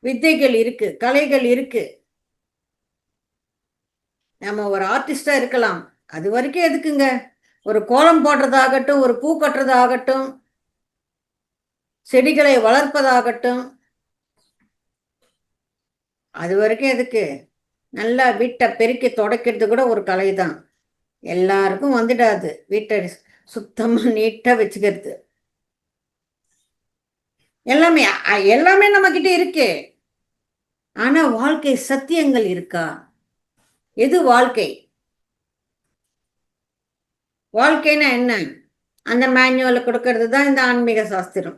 வித்தைகள் இருக்கு, கலைகள் இருக்கு. நம்ம ஒரு ஆர்டிஸ்டா இருக்கலாம், அது வரைக்கும் எதுக்குங்க? ஒரு கோலம் போடுறதாகட்டும், ஒரு பூ கட்டுறதாகட்டும், செடிகளை வளர்ப்பதாகட்டும், அது வரைக்கும் எதுக்கு? நல்லா வீட்டை பெருக்கி துடைக்கிறது கூட ஒரு கலை தான். எல்லாருக்கும் வந்துடாது வீட்டை சுத்தமா நீட்டா வச்சுக்கிறது. எல்லாமே எல்லாமே நம்ம கிட்ட இருக்கு. ஆனா வாழ்க்கை சத்தியங்கள் இருக்கா? எது வாழ்க்கை? வாழ்க்கைன்னா என்ன? அந்த மேனுவலை கொடுக்கறது தான் இந்த ஆன்மீக சாஸ்திரம்.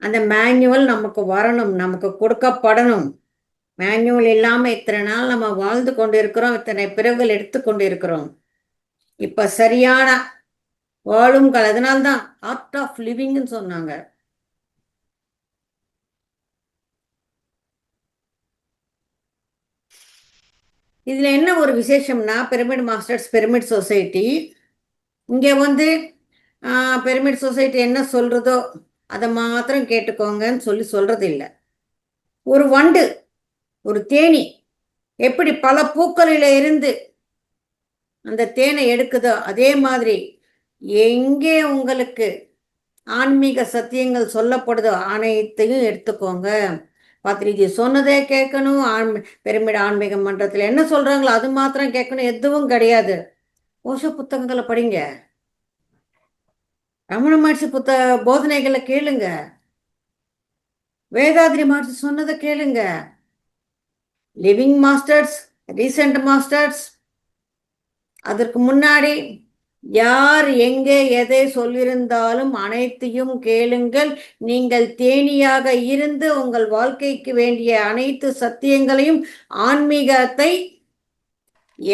அந்த மேனுவல் நமக்கு வரணும், நமக்கு கொடுக்கப்படணும். மேனுவல் இல்லாம இத்தனை நாள் நம்ம வாழ்ந்து கொண்டு இருக்கிறோம், இத்தனை பிறகுகள் எடுத்து கொண்டு இருக்கிறோம். இப்ப சரியான வாழும் கால, அதனால்தான் ஆர்ட் ஆஃப் லிவிங்னு சொன்னாங்க. இதுல என்ன ஒரு விசேஷம்னா, பிரமிட் மாஸ்டர்ஸ் பிரமிட் சொசைட்டி இங்க வந்து பிரமிட் சொசைட்டி என்ன சொல்றதோ அதை மாத்திரம் கேட்டுக்கோங்கன்னு சொல்லி சொல்றது இல்லை. ஒரு வண்டு, ஒரு தேனி எப்படி பல பூக்களில இருந்து அந்த தேனை எடுக்குதோ அதே மாதிரி எங்கே உங்களுக்கு ஆன்மீக சத்தியங்கள் சொல்லப்படுதோ அனைத்தையும் எடுத்துக்கோங்க. பத்ரிஜி சொன்னதே கேட்கணும். பிரமிட் ஆன்மீக மன்றத்தில் என்ன சொல்றாங்களோ அது மாத்திரம் கேட்கணும், எதுவும் கிடையாது. ஓஷோ புத்தகங்களை படிங்க, ரமண மகர்ஷி போதனைகளை கேளுங்க, வேதாத்ரி மகர்ஷி சொன்னதை கேளுங்க, லிவிங் மாஸ்டர்ஸ், ரீசெண்ட் மாஸ்டர்ஸ், அதற்கு முன்னாடி யார் எங்கே எதை சொல்லியிருந்தாலும் அனைத்தையும் கேளுங்கள். நீங்கள் தேனியாக இருந்து உங்கள் வாழ்க்கைக்கு வேண்டிய அனைத்து சத்தியங்களையும் ஆன்மீகத்தை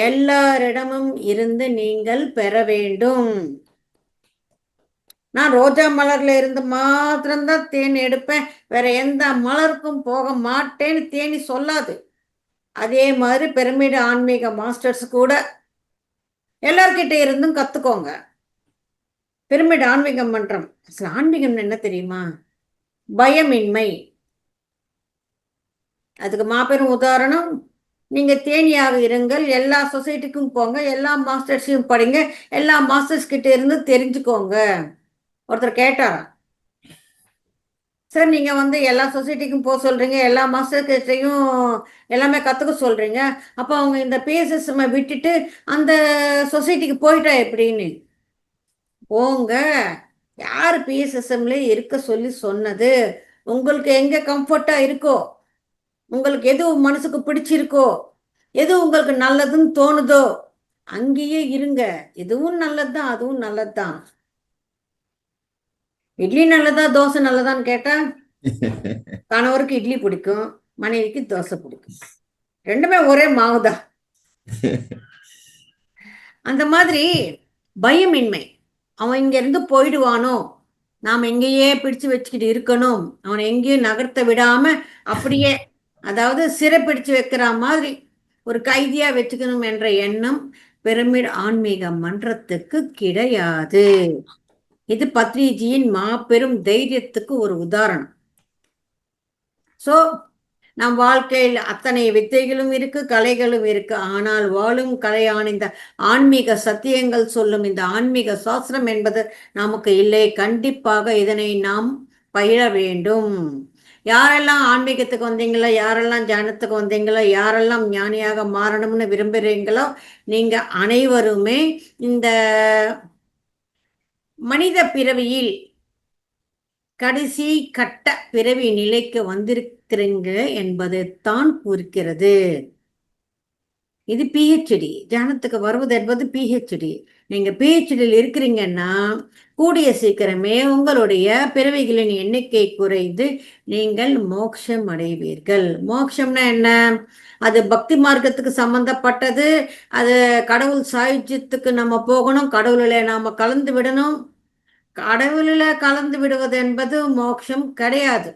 எல்லாரிடமும் இருந்து நீங்கள் பெற வேண்டும். நான் ரோஜா மலர்ல இருந்து மாத்திரம்தான் தேன் எடுப்பேன், வேற எந்த மலருக்கும் போக மாட்டேன்னு தேனி சொல்லாது. அதே மாதிரி பிரமிடு ஆன்மீக மாஸ்டர்ஸ் கூட எல்லார்கிட்ட இருந்தும் கத்துக்கோங்க. பிரமிடு ஆன்மீக மன்றம், ஆன்மீகம் என்ன தெரியுமா? பயமின்மை. அதுக்கு மாபெரும் உதாரணம், நீங்க தேனியாக இருங்கள், எல்லா சொசைட்டிக்கும் போங்க, எல்லா மாஸ்டர்ஸையும் படிங்க, எல்லா மாஸ்டர்ஸ் கிட்ட இருந்து தெரிஞ்சுக்கோங்க. ஒருத்தர் கேட்டாராம், சார் நீங்க எல்லா சொசைட்டிக்கும் போக சொல்றீங்க, எல்லா மாஸ்டர் கிட்டையும் எல்லாமே கத்துக்க சொல்றீங்க, அப்போ அவங்க இந்த பிஎஸ்எஸ்எம் விட்டுட்டு அந்த சொசைட்டிக்கு போயிட்டா எப்படின்னு? போங்க, யார் பிஎஸ்எஸ்எம்ல இருக்க சொல்லி சொன்னது? உங்களுக்கு எங்க கம்ஃபர்ட்டா இருக்கோ, உங்களுக்கு எது மனசுக்கு பிடிச்சிருக்கோ, எது உங்களுக்கு நல்லதுன்னு தோணுதோ அங்கேயே இருங்க. இதுவும் நல்லதுதான், அதுவும் நல்லதுதான். இட்லி நல்லதா தோசை நல்லதான்னு கேட்டா கணவருக்கு இட்லி பிடிக்கும், மனைவிக்கு தோசை பிடிக்கும், ரெண்டுமே ஒரே மாவுதான். அந்த மாதிரி பயமின்மை, அவன் இங்க இருந்து போயிடுவானோ, நாம் எங்கேயே பிடிச்சு வச்சுக்கிட்டு இருக்கணும், அவனை எங்கேயும் நகர்த்த விடாம அப்படியே, அதாவது சிறை பிடிச்சு வைக்கிற மாதிரி ஒரு கைதியா வச்சுக்கணும் என்ற எண்ணம் பிரமிட் ஆன்மீக மன்றத்துக்கு கிடையாது. இது பத்ரிஜியின் மாபெரும் தைரியத்துக்கு ஒரு உதாரணம். சோ நம் வாழ்க்கையில் அத்தனை வித்தைகளும் இருக்கு, கலைகளும் இருக்கு. ஆனால் வாழும் கலையான இந்த ஆன்மீக சத்தியங்கள் சொல்லும் இந்த ஆன்மீக சாஸ்திரம் என்பது நமக்கு இல்லை. கண்டிப்பாக இதனை நாம் பயிர வேண்டும். யாரெல்லாம் ஆன்மீகத்துக்கு வந்தீங்களோ, யாரெல்லாம் தியானத்துக்கு வந்தீங்களோ, யாரெல்லாம் ஞானியாக மாறணும்னு விரும்புகிறீங்களோ, நீங்க அனைவருமே இந்த மனித பிறவியில் கடைசி கட்ட பிறவி நிலைக்கு வந்திருக்கிறீங்க என்பது தான் குறிக்கிறது. இது பிஹெச்டி, தியானத்துக்கு வருவது என்பது பிஹெச்டி. நீங்க பிஹெச்டியில் இருக்கிறீங்கன்னா கூடிய சீக்கிரமே உங்களுடைய பிறவிகளின் எண்ணிக்கை குறைந்து நீங்கள் மோட்சம் அடைவீர்கள். மோட்சம்னா என்ன? அது பக்தி மார்க்கத்துக்கு சம்பந்தப்பட்டது. அது கடவுள் சாயுஜ்யத்துக்கு நம்ம போகணும், கடவுளில் நாம கலந்து விடணும். கடவுளில் கலந்து விடுவது என்பது மோட்சம் கிடையாது.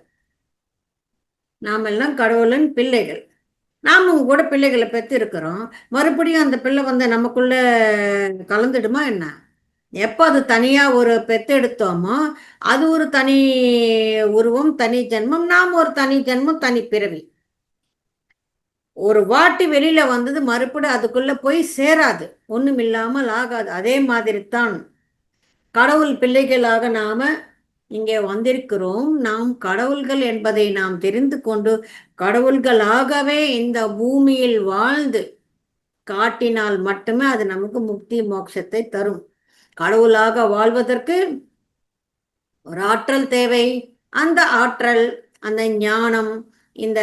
நாம் எல்லாம் கடவுளின் பிள்ளைகள். நாமும் கூட பிள்ளைகளை பெற்று இருக்கிறோம். மறுபடியும் அந்த பிள்ளை வந்து நமக்குள்ள கலந்துடுமா என்ன? எப்போ அது தனியாக ஒரு பெத்தெடுத்தோமோ அது ஒரு தனி உருவம், தனி ஜென்மம். நாம் ஒரு தனி ஜென்மம், தனி பிறவி. ஒரு வாட்டி வெளியில வந்தது மறுபடி அதுக்குள்ள போய் சேராது, ஒண்ணும் இல்லாமல் ஆகாது. அதே மாதிரி தான் கடவுள் பிள்ளைகளாக நாம இங்கே வந்திருக்கிறோம். நாம் கடவுள்கள் என்பதை நாம் தெரிந்து கொண்டு கடவுள்களாகவே இந்த பூமியில் வாழ்ந்து காட்டினால் மட்டுமே அது நமக்கு முக்தி மோட்சத்தை தரும். கடவுளாக வாழ்வதற்கு ஒரு ஆற்றல் தேவை. அந்த ஆற்றல், அந்த ஞானம், இந்த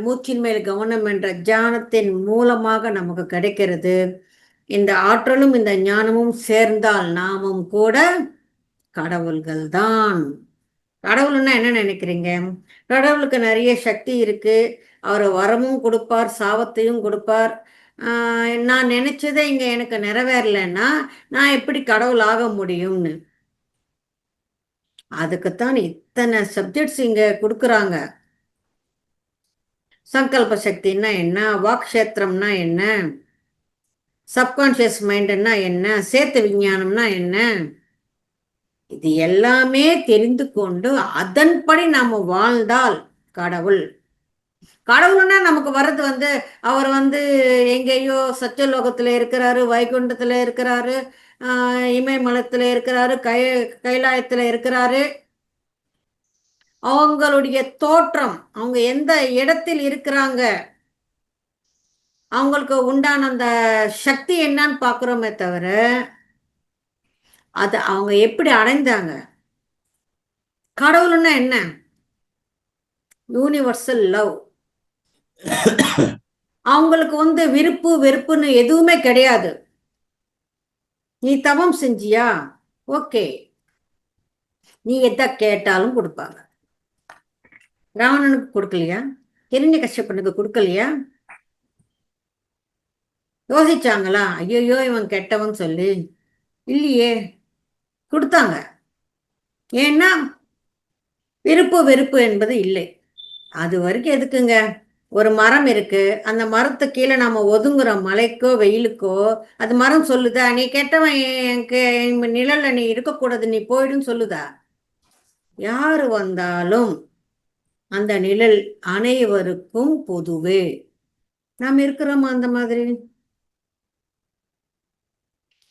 மூச்சின் மேல் கவனம் என்ற தியானத்தின் மூலமாக நமக்கு கிடைக்கிறது. இந்த ஆற்றலும் இந்த ஞானமும் சேர்ந்தால் நாமும் கூட கடவுள்கள் தான். கடவுள்னா என்ன நினைக்கிறீங்க? கடவுளுக்கு நிறைய சக்தி இருக்கு. அவர் வரமும் கொடுப்பார், சாபத்தையும் கொடுப்பார். நான் நினைச்சதை இங்க எனக்கு நிறைவேறலைன்னா நான் எப்படி கடவுள் ஆக முடியும்னு. அதுக்குத்தான் இத்தனை சப்ஜெக்ட்ஸ் இங்க கொடுக்குறாங்க. சங்கல்ப சக்தின்னா என்ன, வாக்ஷேத்திரம்னா என்ன, சப்கான்ஷியஸ் மைண்டுன்னா என்ன, சேத்து விஞ்ஞானம்னா என்ன, இது எல்லாமே தெரிந்து கொண்டு அதன்படி நாம வாழ்ந்தால் கடவுள். கடவுள்னா நமக்கு வர்றது வந்து அவர் வந்து எங்கேயோ சத்தியலோகத்துல இருக்கிறாரு, வைகுண்டத்துல இருக்கிறாரு, இமயமலத்துல இருக்கிறாரு, கைலாயத்துல இருக்கிறாரு. அவங்களுடைய தோற்றம், அவங்க எந்த இடத்தில் இருக்கிறாங்க, அவங்களுக்கு உண்டான அந்த சக்தி என்னன்னு பார்க்குறோமே தவிர அது அவங்க எப்படி அடைந்தாங்க. கடவுள்னா என்ன? Universal love. அவங்களுக்கு வந்து விருப்பு வெறுப்புன்னு எதுவுமே கிடையாது. நீ தவம் செஞ்சியா, ஓகே, நீ எதை கேட்டாலும் கொடுப்பாங்க. ராவணனுக்கு கொடுக்கலையா? ஹிரண்ய கஷ்யப்பனுக்கு கொடுக்கலையா? யோசிச்சாங்களா ஐயோ இவன் கெட்டவன் சொல்லி? இல்லையே, கொடுத்தாங்க. ஏன்னா விருப்பு வெறுப்பு என்பது இல்லை. அது வரைக்கும் எதுக்குங்க? ஒரு மரம் இருக்கு, அந்த மரத்து கீழே நாம ஒதுங்குறோம், மழைக்கோ வெயிலுக்கோ. அது மரம் சொல்லுதா நீ கெட்டவன், என் நிழல்ல நீ இருக்கக்கூடாது, நீ போயிடுன்னு சொல்லுதா? யாரு வந்தாலும் அந்த நிழல் அனைவருக்கும் பொதுவே. நாம் இருக்கிறோமா அந்த மாதிரி?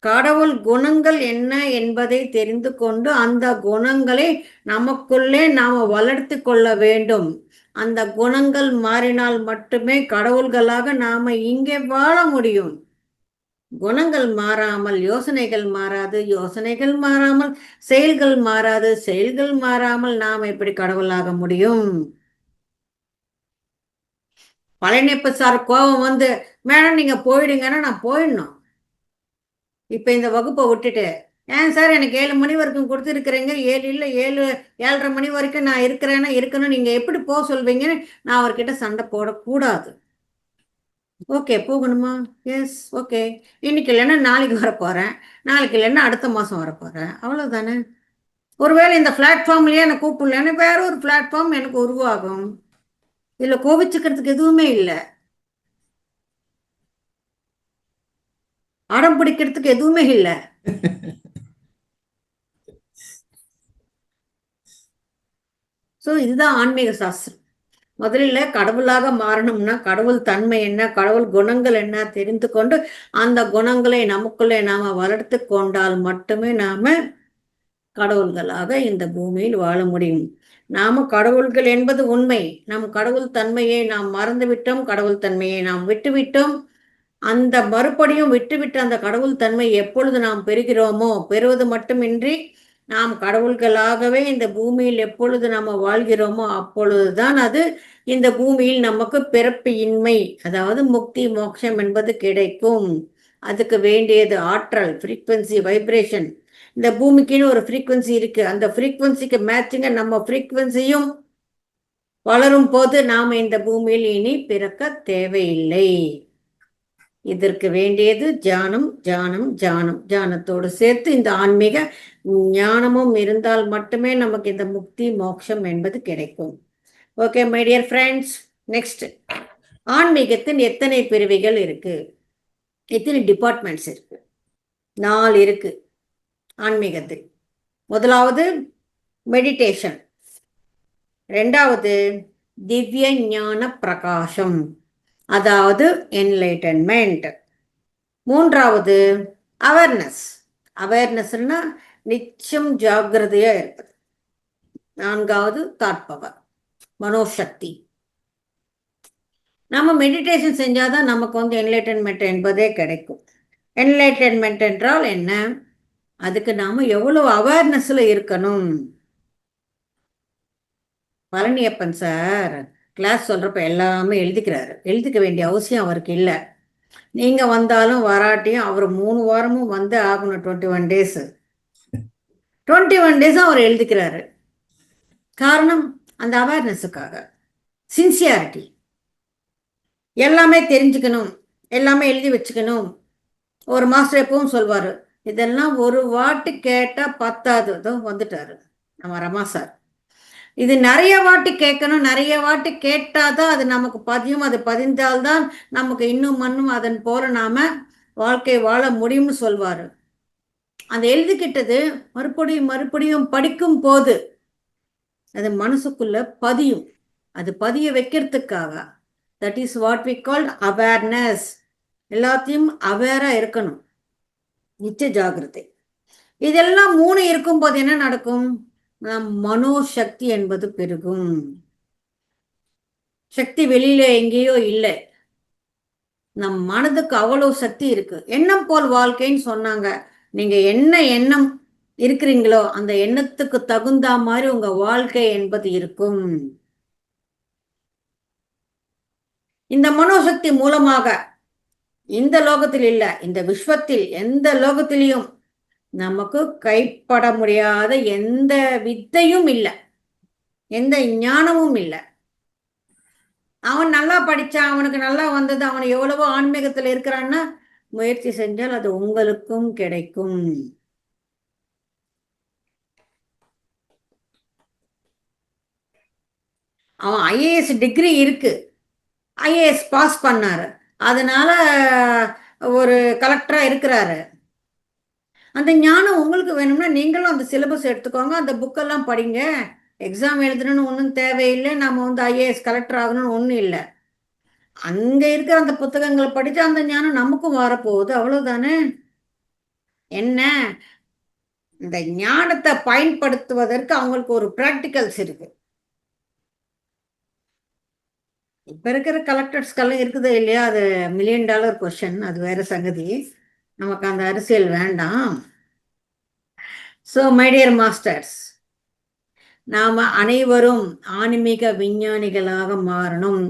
கடவுள் குணங்கள் என்ன என்பதை தெரிந்து கொண்டு அந்த குணங்களை நமக்குள்ளே நாம வளர்த்து கொள்ள வேண்டும். அந்த குணங்கள் மாறினால் மட்டுமே கடவுள்களாக நாம இங்கே வாழ முடியும். குணங்கள் மாறாமல் யோசனைகள் மாறாது, யோசனைகள் மாறாமல் செயல்கள் மாறாது, செயல்கள் மாறாமல் நாம் எப்படி கடவுளாக முடியும்? பழனியப்ப சார் கோபம் வந்து மேடம் நீங்க போயிடுங்கன்னா நான் போயிடணும். இப்ப இந்த வகுப்பை விட்டுட்டு ஏன் சார் எனக்கு 7 மணி வரைக்கும் கொடுத்துருக்குறீங்க, 7 இல்லை 7:30 மணி வரைக்கும் நான் இருக்கிறேன்னா இருக்கணும், நீங்க எப்படி போக சொல்வீங்கன்னு நான் அவர்கிட்ட சண்டை போடக்கூடாது. ஓகே போகணுமா? S okay. இன்னைக்கு இல்லைன்னா நாளைக்கு வரப்போறேன், நாளைக்கு இல்லைன்னா அடுத்த மாசம் வரப்போறேன், அவ்வளவுதானே. ஒருவேளை இந்த பிளாட்ஃபார்ம்லயே எனக்கு கூப்பிடலன்னு வேற ஒரு பிளாட்ஃபார்ம் எனக்கு உருவாகும். இதுல கோபிச்சுக்கிறதுக்கு எதுவுமே இல்லை, அடம் பிடிக்கிறதுக்கு எதுவுமே இல்லை. ஸோ இதுதான் ஆன்மீக சாஸ்திரம். முதலில் கடவுளாக மாறணும்னா கடவுள் தன்மை என்ன, கடவுள் குணங்கள் என்ன தெரிந்து கொண்டு அந்த குணங்களை நமக்குள்ளே நாம வளர்த்து கொண்டால் மட்டுமே நாம கடவுள்களாக இந்த பூமியில் வாழ முடியும். நாம கடவுள்கள் என்பது உண்மை. நம் கடவுள் தன்மையை நாம் மறந்துவிட்டோம், கடவுள் தன்மையை நாம் விட்டுவிட்டோம். அந்த மறுபடியும் விட்டுவிட்டு அந்த கடவுள் தன்மை எப்பொழுது நாம் பெறுகிறோமோ, பெறுவது மட்டுமின்றி நாம் கடவுள்களாகவே இந்த பூமியில் எப்பொழுது நாம் வாழ்கிறோமோ அப்பொழுதுதான் அது இந்த பூமியில் நமக்கு பிறப்பு இன்மை, அதாவது முக்தி மோட்சம் என்பது கிடைக்கும். அதுக்கு வேண்டியது ஆற்றல், ஃப்ரீக்வன்சி, வைப்ரேஷன். இந்த பூமிக்குன்னு ஒரு ஃப்ரீக்வன்சி இருக்கு, அந்த ஃப்ரீக்வன்சிக்கு மேட்சிங்க நம்ம ஃப்ரீக்வன்சியும் வளரும் போது நாம் இந்த பூமியில் இனி பிறக்க தேவையில்லை. இதற்கு வேண்டியது தியானம், தியானம், தியானம். தியானத்தோடு சேர்த்து இந்த ஆன்மீக ஞானமும் இருந்தால் மட்டுமே நமக்கு இந்த முக்தி மோட்சம் என்பது கிடைக்கும். Okay my dear friends, next, ஆன்மீகத்தின் எத்தனை பிரிவுகள் இருக்கு, எத்தனை டிபார்ட்மெண்ட்ஸ் இருக்கு? 4 இருக்கு ஆன்மீகத்தில். முதலாவது மெடிடேஷன், ரெண்டாவது திவ்ய ஞான பிரகாசம், அதாவது என்லைட்டன்மெண்ட், மூன்றாவது அவேர்னஸ், அவேர்னஸ்னா நிச்சயம் ஜாகிரதையா இருப்பது, நான்காவது தாட் பவர், மனோசக்தி. நம்ம மெடிடேஷன் செஞ்சாதான் நமக்கு என்லைட்டன்மெண்ட் என்பதே கிடைக்கும். என்லைட்டன்மெண்ட் என்றால் என்ன? அதுக்கு நாம எவ்வளவு அவேர்னஸ்ல இருக்கணும். பழனியப்பன் சார் கிளாஸ் சொல்றப்ப எல்லாமே எழுதிக்கிறாரு. எழுதிக்க வேண்டிய அவசியம் அவருக்கு இல்லை. நீங்க வந்தாலும் வராட்டியும் அவர் 3 வாரமும் வந்து ஆகணும். 21 டேஸ் 21 டேஸ் அவர் எழுதிக்கிறாரு. காரணம் அந்த அவேர்னஸுக்காக, சின்சியாரிட்டி. எல்லாமே தெரிஞ்சுக்கணும், எல்லாமே எழுதி வச்சுக்கணும். ஒரு மாஸ்டர் எப்பவும் சொல்வாரு, இதெல்லாம் ஒரு வாட்டி கேட்டா பத்தாது. வந்துட்டாரு நம்ம ரமா சார். இது நிறைய வாட்டி கேட்கணும், நிறைய வாட்டி கேட்டாதான் அது நமக்கு பதியும். அது பதிந்தால்தான் நமக்கு இன்னும் மண்ணும் அதன் போல நாம வாழ்க்கை வாழ முடியும்னு சொல்வாரு. அந்த எழுதிக்கிட்டது மறுபடியும் மறுபடியும் படிக்கும் போது அது மனசுக்குள்ள பதியும். அது பதிய வைக்கிறதுக்காக, that is what we call awareness. எல்லாத்தையும் அவேரா இருக்கணும், நிச்சய ஜாகிரதை. இதெல்லாம் 3 இருக்கும்போது என்ன நடக்கும்? மனோசக்தி என்பது பெருகும். சக்தி வெளியில எங்கேயோ இல்லை, நம் மனதுக்கு அவ்வளவு சக்தி இருக்கு. எண்ணம் போல் வாழ்க்கைன்னு சொன்னாங்க. நீங்க என்ன எண்ணம் இருக்கிறீங்களோ அந்த எண்ணத்துக்கு தகுந்த மாதிரி உங்க வாழ்க்கை என்பது இருக்கும். இந்த மனோசக்தி மூலமாக இந்த லோகத்தில் இல்ல, இந்த விஸ்வத்தில் எந்த லோகத்திலையும் நமக்கு கைப்பட முடியாத எந்த வித்தையும் இல்லை, எந்த ஞானமும் இல்லை. அவன் நல்லா படிச்சான், அவனுக்கு நல்லா வந்தது, அவன் எவ்வளவோ ஆன்மீகத்தில் இருக்கிறான்னா முயற்சி செஞ்சால் அது உங்களுக்கும் கிடைக்கும். அவன் ஐஏஎஸ் டிகிரி இருக்கு, ஐஏஎஸ் பாஸ் பண்ணாரு, அதனால ஒரு கலெக்டரா இருக்கிறாரு. அந்த ஞானம் உங்களுக்கு வேணும்னா நீங்களும் அந்த சிலபஸ் எடுத்துக்கோங்க, அந்த புக்கெல்லாம் படிங்க. எக்ஸாம் எழுதணும்னு ஒன்றும் தேவையில்லை, நம்ம ஐஏஎஸ் கலெக்டர் ஆகணும்னு ஒன்றும் இல்லை. அங்க இருக்கிற அந்த புத்தகங்களை படிச்சு அந்த ஞானம் நமக்கும் வரப்போகுது, அவ்வளவுதானே. என்ன, இந்த ஞானத்தை பயன்படுத்துவதற்கு அவங்களுக்கு ஒரு பிராக்டிகல்ஸ் இருக்கு. இப்ப இருக்கிற கலெக்டர்ஸ்கெல்லாம் இருக்குது இல்லையா, அது $1 மில்லியன் கொஸ்டின், அது வேற சங்கதி. நமக்கு அந்த அரசியல் வேண்டாம். ஸோ மை டியர் மாஸ்டர்ஸ், நாம அனைவரும் ஆன்மீக விஞ்ஞானிகளாக மாறணும்.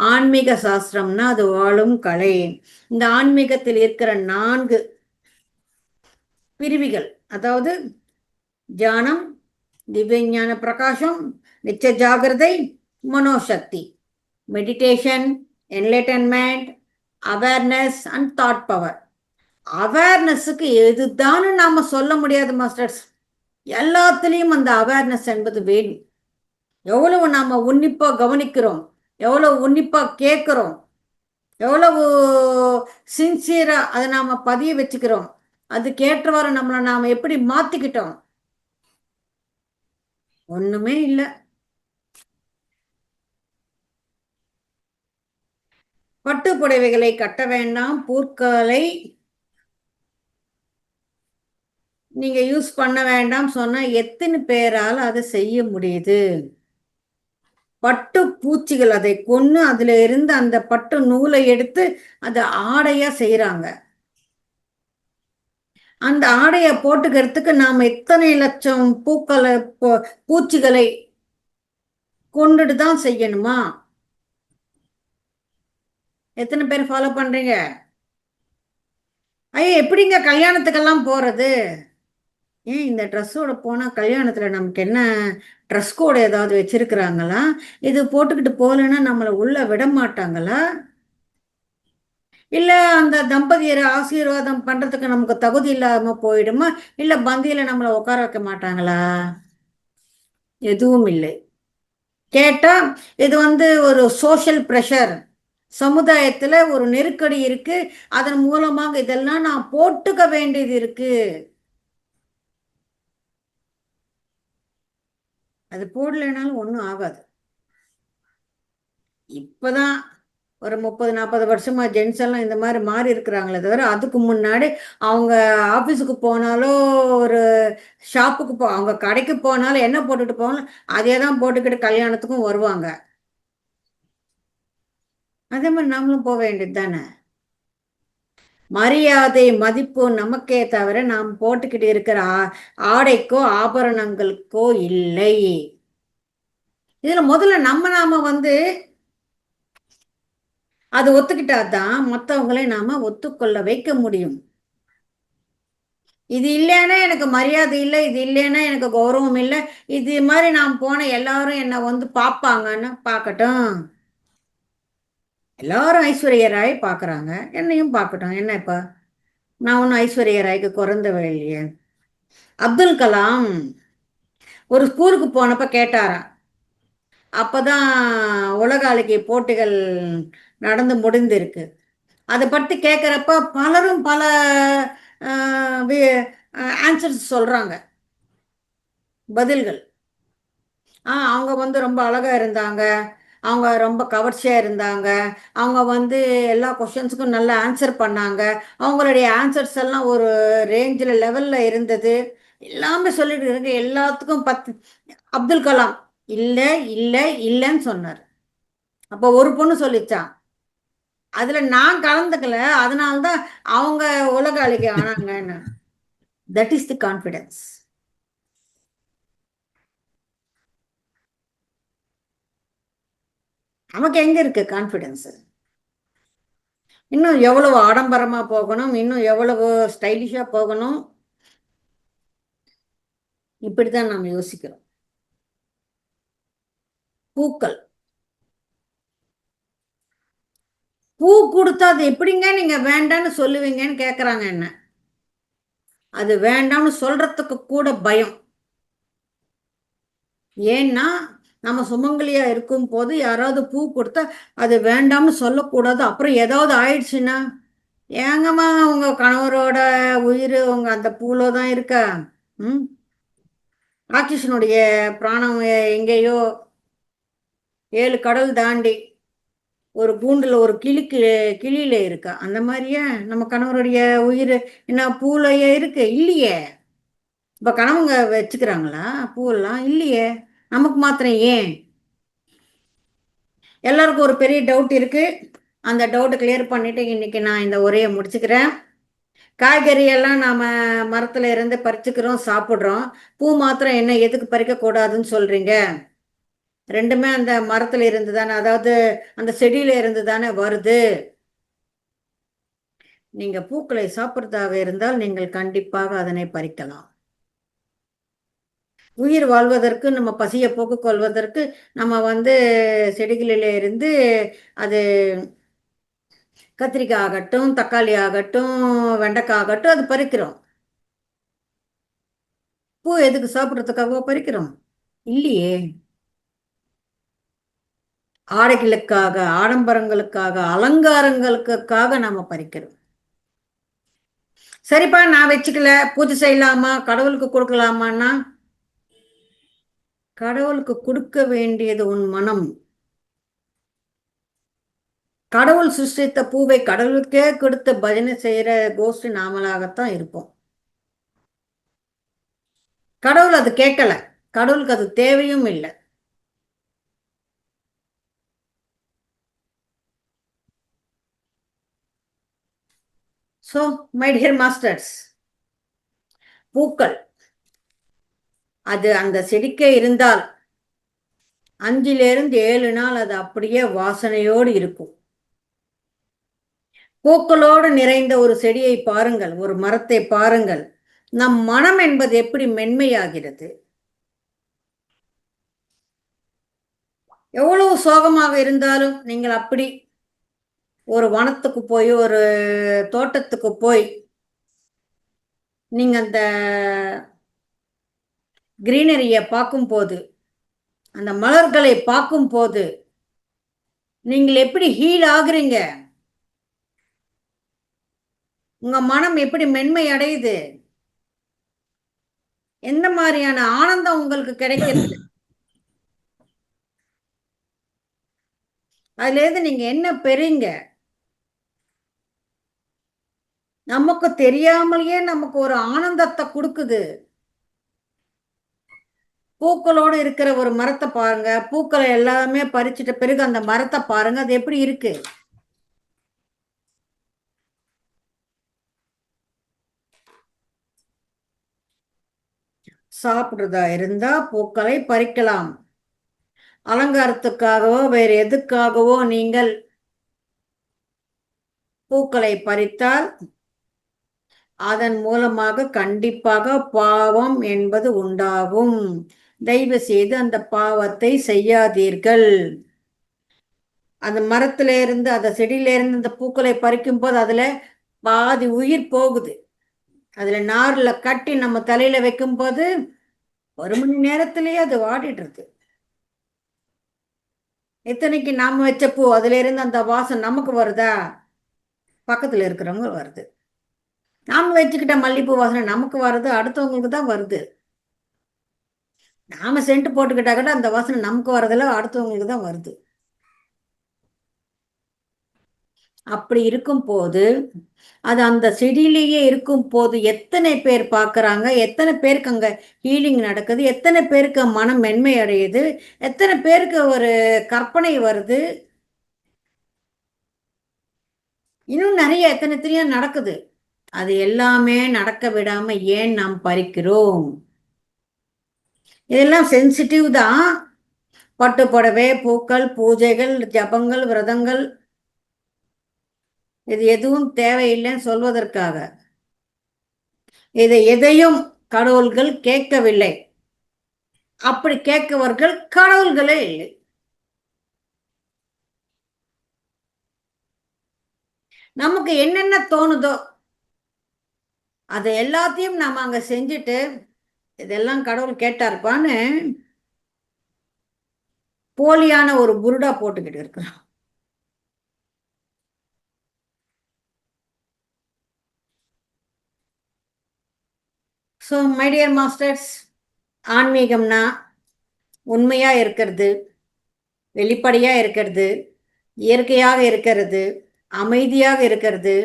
ஆன்மீக சாஸ்திரம்னா அது வாழும் கலை. இந்த ஆன்மீகத்தில் இருக்கிற 4 பிரிவுகள், அதாவது தியானம், திவ்யஞான பிரகாசம், நிச்சய ஜாகிரதை, மனோசக்தி, meditation, enlightenment, awareness and thought power. அவேர்னஸுக்கு எதுதான்னு நாம சொல்ல முடியாது மாஸ்டர்ஸ். எல்லாத்துலேயும் அந்த அவேர்னஸ் என்பது வேணும். எவ்வளவு நாம உன்னிப்பா கவனிக்கிறோம், எவ்வளவு உன்னிப்பா கேட்கிறோம், எவ்வளவு சின்சியரா அதை நாம பதிய வச்சுக்கிறோம், அதுக்கேற்றவாறு நம்மளை நாம எப்படி மாத்திக்கிட்டோம். ஒண்ணுமே இல்லை. பட்டு புடவைகளை கட்ட வேண்டாம், பூக்களை நீங்க யூஸ் பண்ண வேண்டாம் சொன்னா எத்தனை பேரால் அதை செய்ய முடியுது? பட்டு பூச்சிகள் அதை கொன்னு அதுல இருந்து அந்த பட்டு நூலை எடுத்து அதை ஆடையா செய்யறாங்க. அந்த ஆடையை போட்டுக்கிறதுக்கு நாம எத்தனை லட்சம் பூச்சிகளை கொண்டுட்டு தான் செய்யணுமா? எத்தனை பேர் ஃபாலோ பண்றீங்க? ஐயா, எப்படிங்க கல்யாணத்துக்கெல்லாம் போறது? ஏன் இந்த ட்ரெஸ்ஸோட போனா கல்யாணத்துல நமக்கு என்ன ட்ரெஸ் கோடு ஏதாவது வச்சிருக்கிறாங்களா? இது போட்டுக்கிட்டு போகலன்னா நம்மளை உள்ள விட மாட்டாங்களா? இல்லை அந்த தம்பதியரை ஆசீர்வாதம் பண்ணுறதுக்கு நமக்கு தகுதி இல்லாமல் போயிடுமா? இல்லை பந்தியில் நம்மளை உட்கார வைக்க மாட்டாங்களா? எதுவும் இல்லை. கேட்டா இது ஒரு சோஷியல் ப்ரெஷர், சமுதாயத்துல ஒரு நெருக்கடி இருக்கு, அதன் மூலமாக இதெல்லாம் நான் போட்டுக்க வேண்டியது இருக்கு. அது போடலைனாலும் ஒன்றும் ஆகாது. இப்பதான் ஒரு 30 40 வருஷமா ஜென்ஸ் எல்லாம் இந்த மாதிரி மாறி இருக்கிறாங்களே தவிர, அதுக்கு முன்னாடி அவங்க ஆபீஸுக்கு போனாலும், ஒரு ஷாப்புக்கு அவங்க கடைக்கு போனாலும் என்ன போட்டுட்டு போகணும், அதே தான் போட்டுக்கிட்டு கல்யாணத்துக்கும் வருவாங்க. அதே மாதிரி நாமளும் போக வேண்டியது தானே. மரியாதை மதிப்பு நமக்கே தவிர நாம் போட்டுக்கிட்டு இருக்கிற ஆடைக்கோ ஆபரணங்களுக்கோ இல்லை. இதுல முதல்ல நாம அது ஒத்துக்கிட்டாதான் மற்றவங்களை நாம ஒத்துக்கொள்ள வைக்க முடியும். இது இல்லைன்னா எனக்கு மரியாதை இல்லை, இது இல்லைன்னா எனக்கு கௌரவம் இல்லை, இது மாதிரி நான் போன எல்லாரும் என்னை பார்ப்பாங்கன்னு பார்க்கட்டும். எல்லாரும் ஐஸ்வர்ய ராய் பார்க்குறாங்க, என்னையும் பார்க்கட்டும். என்ன இப்ப நான் ஒன்றும் ஐஸ்வர்ய ராய்க்கு குறைந்தவ இல்லையே. அப்துல் கலாம் ஒரு ஸ்கூலுக்கு போனப்ப கேட்டாராம். அப்பதான் உலக அழகி போட்டிகள் நடந்து முடிந்திருக்கு. அதை பற்றி கேட்குறப்ப பலரும் பல ஆன்சர்ஸ் சொல்றாங்க, பதில்கள். அவங்க ரொம்ப அழகா இருந்தாங்க, அவங்க ரொம்ப கவர்ச்சியா இருந்தாங்க, அவங்க எல்லா கொஷின்ஸுக்கும் நல்லா ஆன்சர் பண்ணாங்க, அவங்களுடைய ஆன்சர்ஸ் எல்லாம் ஒரு ரேஞ்சில் லெவலில் இருந்தது, எல்லாமே சொல்லிட்டு இருக்கு. எல்லாத்துக்கும் 10. அப்துல் கலாம் இல்லை இல்லை இல்லைன்னு சொன்னார். அப்போ ஒரு பொண்ணு சொல்லிச்சான், அதுல நான் கலந்துக்கல, அதனால்தான் அவங்க உலக அழகி ஆனாங்கன்னு. That is the confidence. நமக்கு எங்க இருக்கு கான்ஃபிடன்ஸ்? இன்னும் எவ்வளவு ஆடம்பரமா போகணும், இன்னும் எவ்வளவு ஸ்டைலிஷா போகணும், இப்படித்தான் நாம் யோசிக்கிறோம். பூக்கள், பூ கொடுத்தா அது எப்படிங்க நீங்க வேண்டான்னு சொல்லுவீங்கன்னு கேக்குறாங்க என்ன. அது வேண்டாம்னு சொல்றதுக்கு கூட பயம். ஏன்னா நம்ம சுமங்கலியா இருக்கும் போது யாராவது பூ கொடுத்தா அது வேண்டாம்னு சொல்லக்கூடாது, அப்புறம் ஏதாவது ஆயிடுச்சுன்னா, ஏங்கம்மா உங்க கணவரோட உயிர் உங்க அந்த பூல தான் இருக்கா? ம். ராட்சசனுடைய பிராணம் எங்கேயோ 7 கடல் தாண்டி ஒரு கூண்டுல ஒரு கிளியில இருக்கா. அந்த மாதிரியே நம்ம கணவருடைய உயிர் என்ன பூலையே இருக்கு இல்லையே. இப்ப கணவங்க வச்சுக்கிறாங்களா பூவெல்லாம்? இல்லையே. நமக்கு மாத்திரம் ஏன்? எல்லாருக்கும் ஒரு பெரிய டவுட் இருக்கு. அந்த டவுட்டை கிளியர் பண்ணிட்டு இன்னைக்கு நான் இந்த உரையை முடிச்சுக்கிறேன். காய்கறி எல்லாம் நாம மரத்துல இருந்து பறிச்சுக்கிறோம், சாப்பிடுறோம். பூ மாத்திரம் என்ன எதுக்கு பறிக்க கூடாதுன்னு சொல்றீங்க? ரெண்டுமே அந்த மரத்துல இருந்து தானே, அதாவது அந்த செடியில இருந்து தானே வருது. நீங்க பூக்களை சாப்பிட்றதாக இருந்தால் நீங்கள் கண்டிப்பாக அதனை பறிக்கலாம். உயிர் வாழ்வதற்கு, நம்ம பசியை போக்குக் கொள்வதற்கு நம்ம செடிகளில இருந்து அது கத்திரிக்காய் ஆகட்டும், தக்காளி ஆகட்டும், வெண்டைக்காய் ஆகட்டும், அது பறிக்கிறோம். பூ எதுக்கு சாப்பிட்றதுக்காக பறிக்கிறோம்? இல்லையே. ஆடைகளுக்காக, ஆடம்பரங்களுக்காக, அலங்காரங்களுக்காக நாம பறிக்கிறோம். சரிப்பா, நான் வச்சுக்கல, பூஜை செய்யலாமா, கடவுளுக்கு கொடுக்கலாமான்னா, கடவுளுக்கு கொடுக்க வேண்டியது உன் மனம். கடவுள் சிருஷ்டித்த பூவை கடவுளுக்கே கொடுத்து பஜனை செய்யற கோஷ்டி நாமளாகத்தான் இருப்போம். கடவுள் அது கேட்கல, கடவுளுக்கு அது தேவையும் இல்லை. ஸோ மை டியர் மாஸ்டர்ஸ், பூக்கள் அது அந்த செடிக்கே இருந்தால் 5 to 7 நாள் அது அப்படியே வாசனையோடு இருக்கும். பூக்களோடு நிறைந்த ஒரு செடியை பாருங்கள், ஒரு மரத்தை பாருங்கள், நம் மனம் என்பது எப்படி மென்மையாகிறது. எவ்வளவு சோகமாக இருந்தாலும் நீங்கள் அப்படி ஒரு வனத்துக்கு போய் ஒரு தோட்டத்துக்கு போய் நீங்க அந்த கிரீனரியை பார்க்கும்போது, அந்த மலர்களை பார்க்கும்போது நீங்கள் எப்படி ஹீல் ஆகுறீங்க? உங்க மனம் எப்படி மென்மை அடையுது? எந்த மாதிரியான ஆனந்தம் உங்களுக்கு கிடைக்கிறது? அதுல இருந்து நீங்க என்ன பெறீங்க? நமக்கு தெரியாமலேயே நமக்கு ஒரு ஆனந்தத்தை கொடுக்குது. பூக்களோடு இருக்கிற ஒரு மரத்தை பாருங்க, பூக்களை எல்லாமே பறிச்சிட்ட பிறகு அந்த மரத்தை பாருங்க, அது எப்படி இருக்கு? சாப்பிடுறதா இருந்தா பூக்களை பறிக்கலாம். அலங்காரத்துக்காகவோ வேறு எதுக்காகவோ நீங்கள் பூக்களை பறித்தால் அதன் மூலமாக கண்டிப்பாக பாவம் என்பது உண்டாகும். தயவு செய்து அந்த பாவத்தை செய்யாதீர்கள். அந்த மரத்துல இருந்து அந்த செடியில இருந்து அந்த பூக்களை பறிக்கும் போது அதுல பாதி உயிர் போகுது. அதுல நார்ல கட்டி நம்ம தலையில வைக்கும் போது 1 மணி நேரத்திலேயே அது வாடிடுறது. இத்தனைக்கு நாம வச்ச பூ அதுல இருந்து அந்த வாசம் நமக்கு வருதா? பக்கத்துல இருக்கிறவங்க வருது. நாம வச்சுக்கிட்ட மல்லிப்பூ வாசனை நமக்கு வருது, அடுத்தவங்களுக்கு தான் வருது. நாம சென்ட் போட்டுக்கிட்டா கூட அந்த வாசனை நமக்கு வரதில்ல, அடுத்தவங்களுக்கு தான் வருது. அப்படி இருக்கும் போது அது அந்த செடியிலேயே இருக்கும் போது எத்தனை பேர் பார்க்குறாங்க, எத்தனை பேருக்கு அங்கே ஹீலிங் நடக்குது, எத்தனை பேருக்கு மனம் மென்மை அடையுது, எத்தனை பேருக்கு ஒரு கற்பனை வருது, இன்னும் நிறைய எத்தனை எத்தனையோ நடக்குது. அது எல்லாமே நடக்க விடாம ஏன் நாம் பறிக்கிறோம்? இதெல்லாம் சென்சிட்டிவ் தான். பட்டு புடவை, பூக்கள், பூஜைகள், ஜபங்கள், விரதங்கள், இது எதுவும் தேவையில்லைன்னு சொல்வதற்காக. இதை எதையும் கடவுள்கள் கேட்கவில்லை. அப்படி கேட்கவர்கள் கடவுள்களே இல்லை. நமக்கு என்னென்ன தோணுதோ அதை எல்லாத்தையும் நாம அங்க செஞ்சுட்டு இதெல்லாம் கடவுள் கேட்டாருப்பான்னு போலியான ஒரு புருடா போட்டுக்கிட்டு இருக்கிறோம். ஸோ மை டியர் மாஸ்டர்ஸ், ஆன்மீகம்னா உண்மையா இருக்கிறது, வெளிப்படையா இருக்கிறது, இயற்கையாக இருக்கிறது, அமைதியாக இருக்கிறது,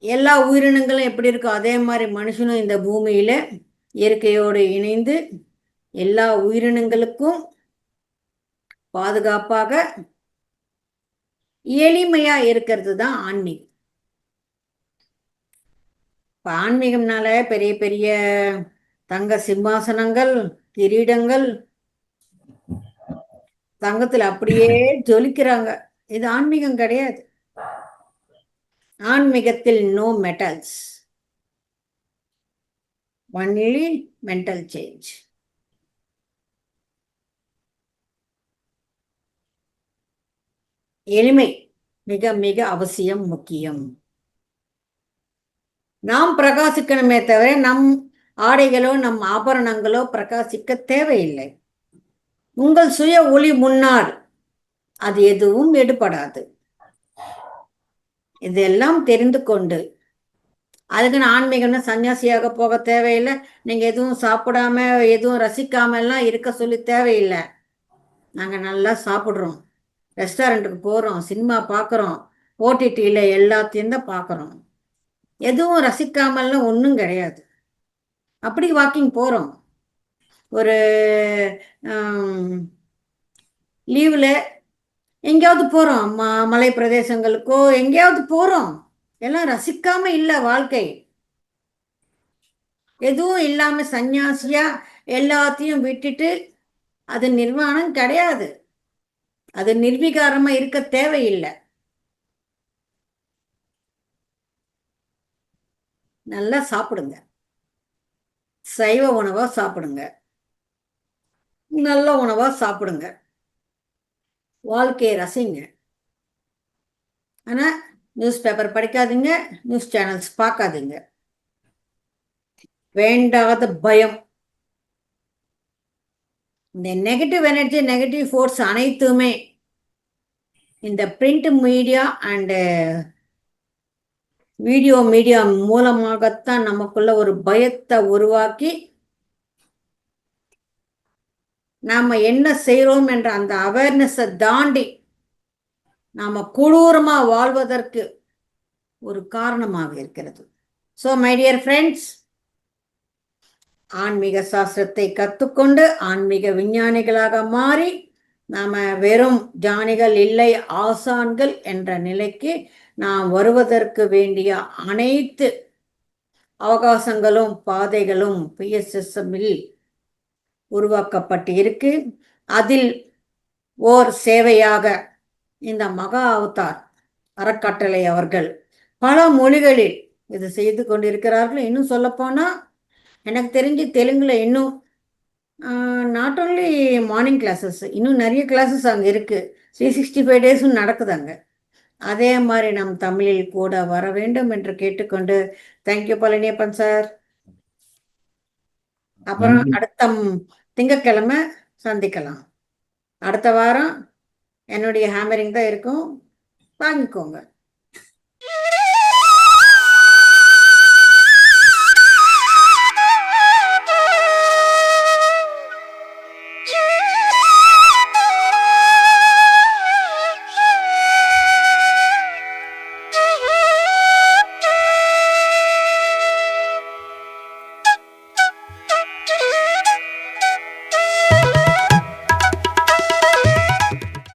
எல்லா உயிரினங்களும் எப்படி இருக்கோ அதே மாதிரி மனுஷனும் இந்த பூமியில இயற்கையோடு இணைந்து எல்லா உயிரினங்களுக்கும் பாதுகாப்பாக எளிமையா இருக்கிறது தான் ஆன்மீகம். இப்போ ஆன்மீகம்னால பெரிய பெரிய தங்க சிம்மாசனங்கள், கிரீடங்கள், தங்கத்தில் அப்படியே ஜொலிக்கிறாங்க. இது ஆன்மீகம் கிடையாது. ஆன்மீகத்தில் no metals, only mental change. எளிமை மிக மிக அவசியம், முக்கியம். நாம் பிரகாசிக்கணுமே தவிர நம் ஆடைகளோ நம் ஆபரணங்களோ பிரகாசிக்க தேவையில்லை. உங்கள் சுய ஒளி முன்னால் அது எதுவும் எடுபடாது. இதெல்லாம் தெரிந்து கொண்டு அதுக்குன்னு ஆன்மீகம்னு சன்னியாசியாக போக தேவையில்லை. நீங்க எதுவும் சாப்பிடாம எதுவும் ரசிக்காம எல்லாம் இருக்க சொல்லி தேவையில்லை. நாங்க நல்லா சாப்பிடுறோம், ரெஸ்டாரண்ட்டுக்கு போறோம், சினிமா பார்க்குறோம், ஓடிடியில் எல்லாத்தையும் தான் பார்க்குறோம். எதுவும் ரசிக்காமல்லாம் ஒன்றும் கிடையாது. அப்படி வாக்கிங் போகிறோம், ஒரு லீவில் எங்கேயாவது போகிறோம், மலை பிரதேசங்களுக்கோ எங்கேயாவது போகிறோம். எல்லாம் ரசிக்காம இல்லை வாழ்க்கை. எதுவும் இல்லாமல் சன்னியாசியா எல்லாத்தையும் விட்டுட்டு அது நிர்வாணம் கிடையாது. அது நிர்வீகாரமாக இருக்க தேவையில்லை. நல்லா சாப்பிடுங்க, சைவ உணவாக சாப்பிடுங்க. நல்ல உணவா சாப்பிடுங்க, வாழ்க்கையை ரசிங்க. ஆனா நியூஸ் பேப்பர் படிக்காதீங்க, நியூஸ் சேனல்ஸ் பார்க்காதீங்க. வேண்டாத பயம், இந்த நெகட்டிவ் எனர்ஜி, நெகட்டிவ் ஃபோர்ஸ் அனைத்துமே இந்த print media and video media மூலமாகத்தான் நமக்குள்ள ஒரு பயத்தை உருவாக்கி நாம என்ன செய்கிறோம் என்ற அந்த அவேர்னஸை தாண்டி நாம கொடூரமா வாழ்வதற்கு ஒரு காரணமாக இருக்கிறது. ஸோ மை டியர் ஃப்ரெண்ட்ஸ், ஆன்மீக சாஸ்திரத்தை கற்றுக்கொண்டு ஆன்மீக விஞ்ஞானிகளாக மாறி நாம வெறும் ஞானிகள் இல்லை, ஆசான்கள் என்ற நிலைக்கு நாம் வருவதற்கு வேண்டிய அனைத்து அவகாசங்களும் பாதைகளும் பிஎஸ்எஸ்எம்மில் உருவாக்கப்பட்டு இருக்கு. அதில் ஓர் சேவையாக இந்த மகா அவதார் அறக்கட்டளை அவர்கள் பல மொழிகளில் இது செய்து கொண்டிருக்கிறார்கள். இன்னும் சொல்லப்போனால் எனக்கு தெரிஞ்சு தெலுங்குல இன்னும் நாட் ஓன்லி மார்னிங் கிளாஸஸ், இன்னும் நிறைய கிளாஸஸ் அங்கே இருக்குது. 365 டேஸும் நடக்குது அங்கே. அதே மாதிரி நம் தமிழில் கூட வர வேண்டும் என்று கேட்டுக்கொண்டு, தேங்க்யூ பழனியப்பன் சார். அப்புறம் அடுத்த திங்கட்கிழமை சந்திக்கலாம். அடுத்த வாரம் என்னுடைய ஹேமரிங் தான் இருக்கும், வாங்கிக்கோங்க.